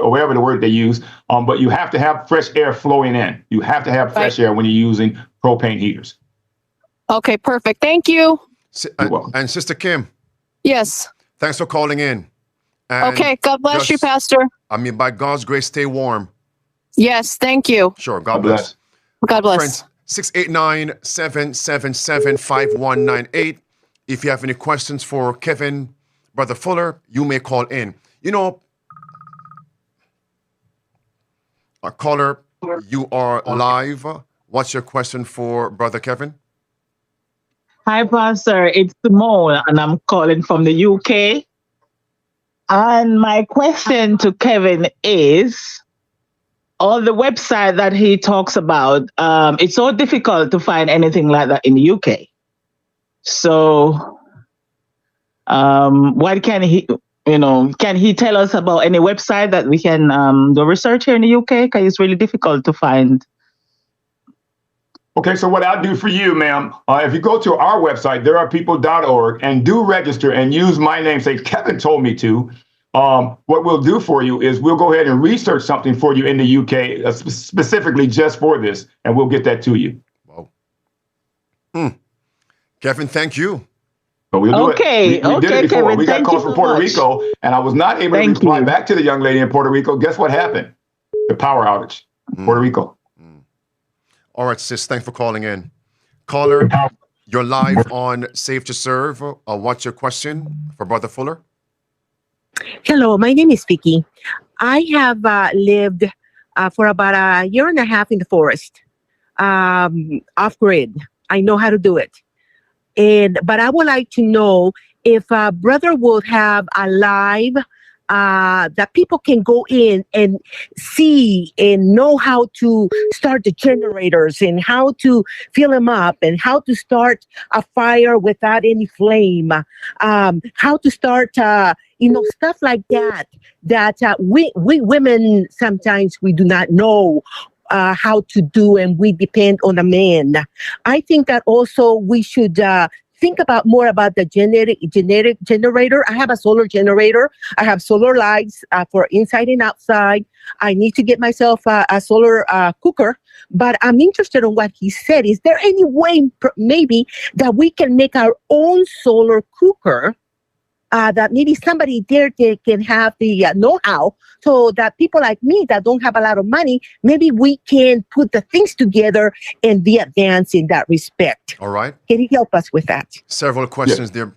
or whatever the word they use. But you have to have fresh air flowing in. You have to have fresh air when you're using propane heaters. Okay, perfect. Thank you. And Sister Kim. Yes. Thanks for calling in. And okay, God bless you, Pastor. I mean, by God's grace, stay warm. Yes, thank you. Sure, God bless. God bless. Friends, 689-777-5198. If you have any questions for Kevin, Brother Fuller, you may call in. You know, caller, you are live. What's your question for Brother Kevin? Hi, Pastor. It's Simone, and I'm calling from the UK. And my question to Kevin is, on the website that he talks about, it's so difficult to find anything like that in the UK. So what can he tell us about any website that we can do research here in the UK? Because it's really difficult to find. Okay, so what I'll do for you, ma'am, if you go to our website, therearepeople.org, and do register and use my name, say Kevin told me to, what we'll do for you is we'll go ahead and research something for you in the UK, specifically just for this, and we'll get that to you. Wow. Kevin, thank you. So we'll do it. We did it before. Kevin, we got calls from Puerto Rico, and I was not able to reply back to the young lady in Puerto Rico. Guess what happened? The power outage in Puerto Rico. All right, sis, thanks for calling in. Caller, you're live on Safe to Serve. What's your question for Brother Fuller? Hello, my name is Vicky. I have lived for about a year and a half in the forest, off-grid. I know how to do it. But I would like to know if Brother would have a live that people can go in and see and know how to start the generators and how to fill them up and how to start a fire without any flame, how to start, stuff like that, we women, sometimes we do not know how to do, and we depend on a man. I think that also we should think more about the genetic generator. I have a solar generator. I have solar lights for inside and outside. I need to get myself a solar cooker, but I'm interested in what he said. Is there any way maybe that we can make our own solar cooker that maybe somebody there can have the know-how, so that people like me that don't have a lot of money, maybe we can put the things together and be advanced in that respect. All right. Can you help us with that? Several questions there.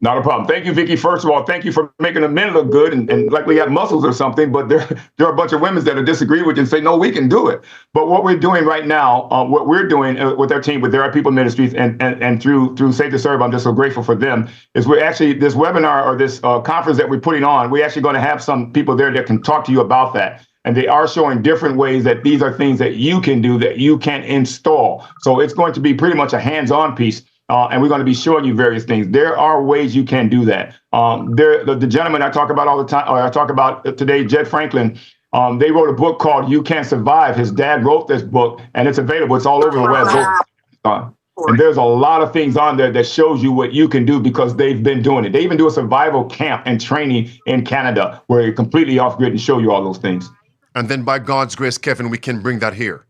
Not a problem. Thank you, Vicky. First of all, thank you for making the men look good and like we got muscles or something, but there are a bunch of women that disagree with you and say, no, we can do it. But what we're doing right now, what we're doing with our team, with There Are People Ministries and through Safe to Serve, I'm just so grateful for them, is we're actually, this webinar or this conference that we're putting on, we're actually going to have some people there that can talk to you about that. And they are showing different ways that these are things that you can do, that you can install. So it's going to be pretty much a hands-on piece. And we're going to be showing you various things. There are ways you can do that. The gentleman I talk about all the time, or I talk about today, Jed Franklin, they wrote a book called You Can't Survive. His dad wrote this book, and it's available. It's all over the web. And there's a lot of things on there that shows you what you can do because they've been doing it. They even do a survival camp and training in Canada where you're completely off-grid and show you all those things. And then by God's grace, Kevin, we can bring that here.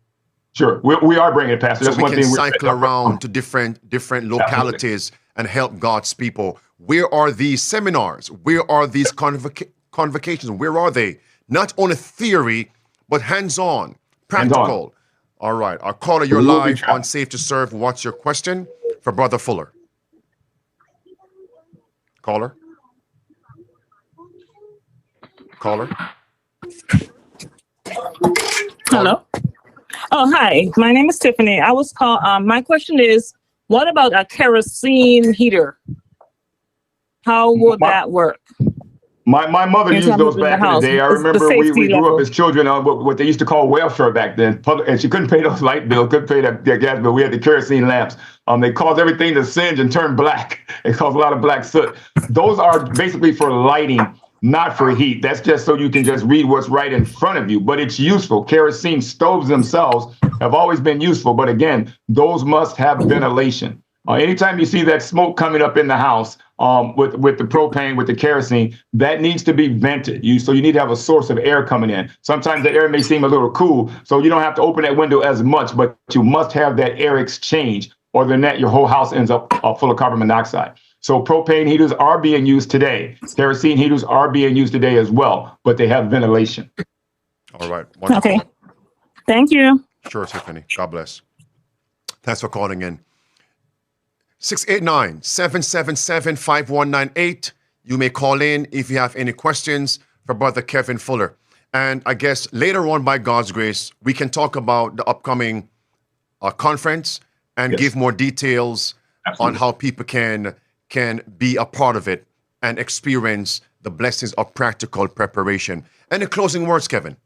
Sure. We are bringing it, Pastor. That's so we one can thing cycle around to different localities and help God's people. Where are these seminars? Where are these convocations? Where are they? Not only theory, but hands-on, practical. Hands-on. All right. Our caller, you're live on Safe to Serve. What's your question for Brother Fuller? Caller? Hello. Oh, hi. My name is Tiffany. I was called. My question is, what about a kerosene heater? How would that work? My mother used those back in the day. I remember we grew up as children on what they used to call welfare back then. And she couldn't pay those light bills, couldn't pay that gas bill. We had the kerosene lamps. They caused everything to singe and turn black. It caused a lot of black soot. Those are basically for lighting, not for heat. That's just so you can just read what's right in front of you. But it's useful. Kerosene stoves themselves have always been useful. But again, those must have ventilation. Anytime you see that smoke coming up in the house with the propane, with the kerosene, that needs to be vented. So you need to have a source of air coming in. Sometimes the air may seem a little cool, so you don't have to open that window as much, but you must have that air exchange, or the net, your whole house ends up full of carbon monoxide. So propane heaters are being used today. Kerosene heaters are being used today as well, but they have ventilation. All right. Wonderful. Okay. Thank you. Sure, Tiffany. God bless. Thanks for calling in. 689-777-5198. You may call in if you have any questions for Brother Kevin Fuller. And I guess later on, by God's grace, we can talk about the upcoming conference and give more details on how people can be a part of it and experience the blessings of practical preparation. Any closing words, Kevin?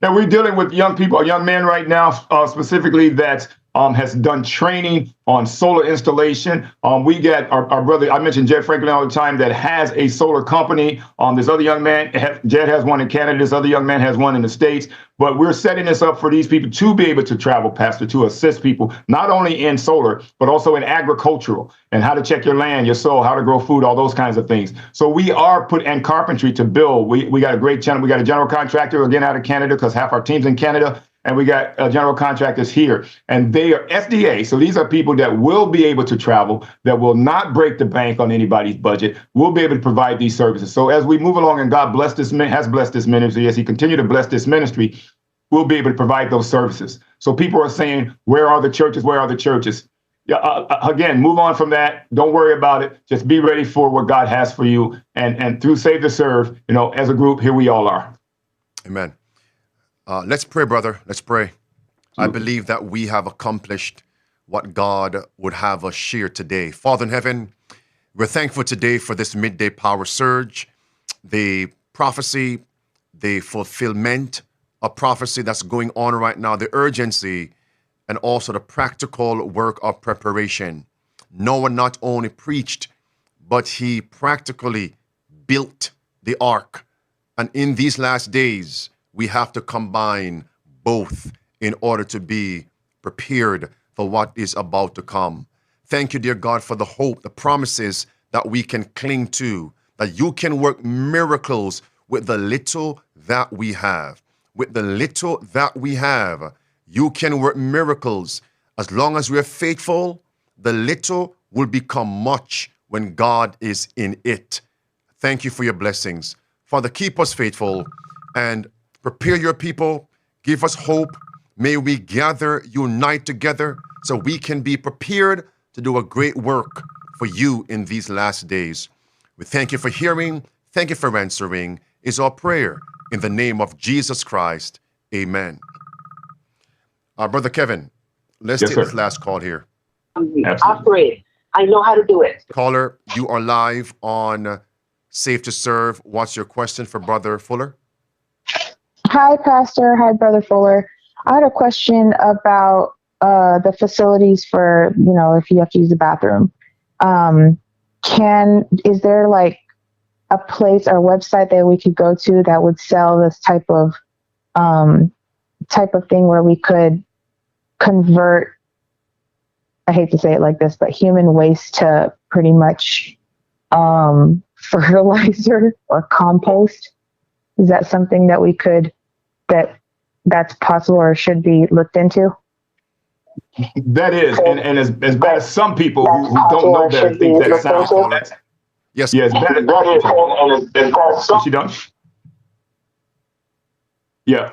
Now, we're dealing with young people, a young man right now, specifically that has done training on solar installation. We get our brother, I mentioned Jed Franklin all the time, that has a solar company. This other young man, Jed has one in Canada. This other young man has one in the States. But we're setting this up for these people to be able to travel, Pastor, to assist people, not only in solar, but also in agricultural and how to check your land, your soil, how to grow food, all those kinds of things. So we are and carpentry to build. We got a great channel. We got a general contractor, again, out of Canada, because half our team's in Canada. And we got general contractors here, and they are SDA. So these are people that will be able to travel, that will not break the bank on anybody's budget, will be able to provide these services. So as we move along, and God has blessed this ministry, as he continue to bless this ministry, we'll be able to provide those services. So people are saying, where are the churches? Where are the churches? Again, move on from that. Don't worry about it. Just be ready for what God has for you. And through Save to Serve, as a group, here we all are. Amen. Let's pray, brother. Let's pray. I believe that we have accomplished what God would have us share today. Father in heaven, we're thankful today for this midday power surge, the prophecy, the fulfillment of prophecy that's going on right now, the urgency, and also the practical work of preparation. Noah not only preached, but he practically built the ark. And in these last days, we have to combine both in order to be prepared for what is about to come. Thank you, dear God, for the hope, the promises that we can cling to, that you can work miracles with the little that we have. With the little that we have, you can work miracles. As long as we're faithful, the little will become much when God is in it. Thank you for your blessings. Father, keep us faithful and prepare your people. Give us hope. May we gather, unite together so we can be prepared to do a great work for you in these last days. We thank you for hearing. Thank you for answering is our prayer in the name of Jesus Christ. Amen. Brother Kevin, let's take this last call here. Operate. I know how to do it. Caller, you are live on Safe to Serve. What's your question for Brother Fuller? Hi, Pastor. Hi, Brother Fuller. I had a question about the facilities for, if you have to use the bathroom. Is there like a place or website that we could go to that would sell this type of thing where we could convert, I hate to say it like this, but human waste to pretty much fertilizer or compost? Is that something that we could, that's possible or should be looked into? That is, and as bad as some people who don't know better think that sounds. So that's, yes. Yes. Better. Is she done? Yeah.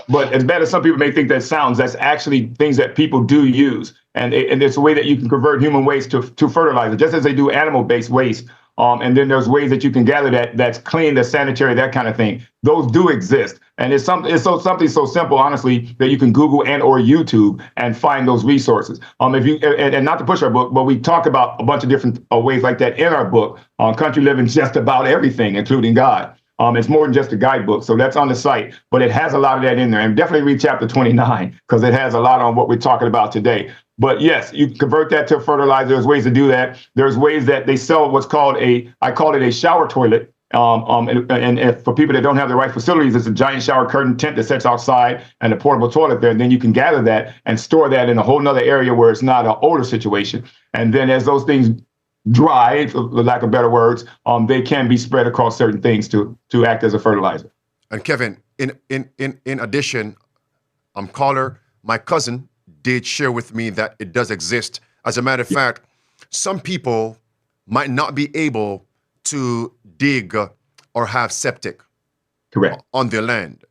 But as bad as some people may think that sounds, that's actually things that people do use. And it's a way that you can convert human waste to fertilizer, just as they do animal-based waste. And then there's ways that you can gather that's clean, that's sanitary, that kind of thing. Those do exist. And it's something so simple, honestly, that you can Google and or YouTube and find those resources. If you and not to push our book, but we talk about a bunch of different ways like that in our book on Country Living, just about everything, including God. It's more than just a guidebook. So that's on the site, but it has a lot of that in there. And definitely read chapter 29, because it has a lot on what we're talking about today. But yes, you can convert that to fertilizer. There's ways to do that. There's ways that they sell what's called I call it a shower toilet. And if, for people that don't have the right facilities, it's a giant shower curtain tent that sits outside and a portable toilet there. And then you can gather that and store that in a whole nother area where it's not an odor situation. And then as those things dry, for lack of better words, they can be spread across certain things to act as a fertilizer. And Kevin, in addition, caller, my cousin did share with me that it does exist. As a matter of fact, some people might not be able to dig or have septic on their land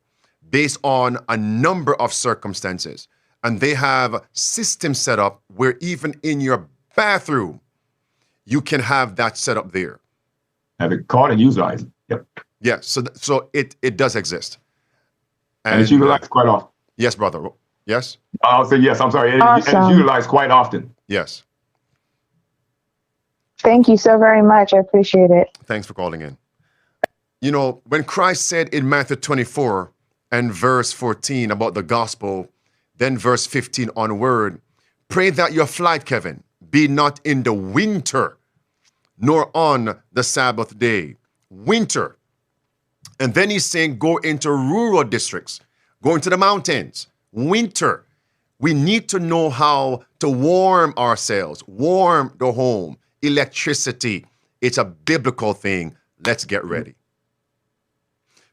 based on a number of circumstances. And they have systems set up where even in your bathroom, you can have that set up there. Have it caught and utilize it. Yep. Yeah, so it does exist. And it's utilized quite often. Yes, brother. Yes? I'll say yes, I'm sorry. Awesome. It's utilized quite often. Yes. Thank you so very much. I appreciate it. Thanks for calling in. You know, when Christ said in Matthew 24 and verse 14 about the gospel, then verse 15 onward, pray that your flight, Kevin, be not in the winter, nor on the Sabbath day. Winter. And then he's saying go into rural districts, go into the mountains. Winter. We need to know how to warm ourselves, warm the home. Electricity. It's a biblical thing. Let's get ready.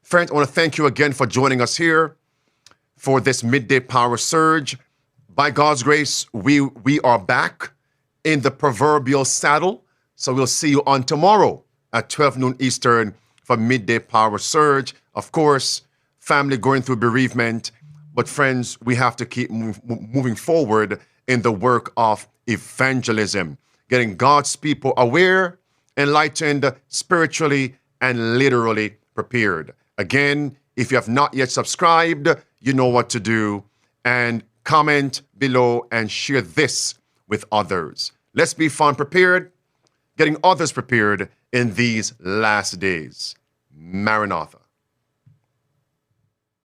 Friends, I want to thank you again for joining us here for this midday power surge. By God's grace, we are back in the proverbial saddle. So we'll see you on tomorrow at 12 noon Eastern for midday power surge. Of course, family going through bereavement. But friends, we have to keep moving forward in the work of evangelism, getting God's people aware, enlightened, spiritually, and literally prepared. Again, if you have not yet subscribed, you know what to do. And comment below and share this with others. Let's be found prepared, getting others prepared in these last days. Maranatha.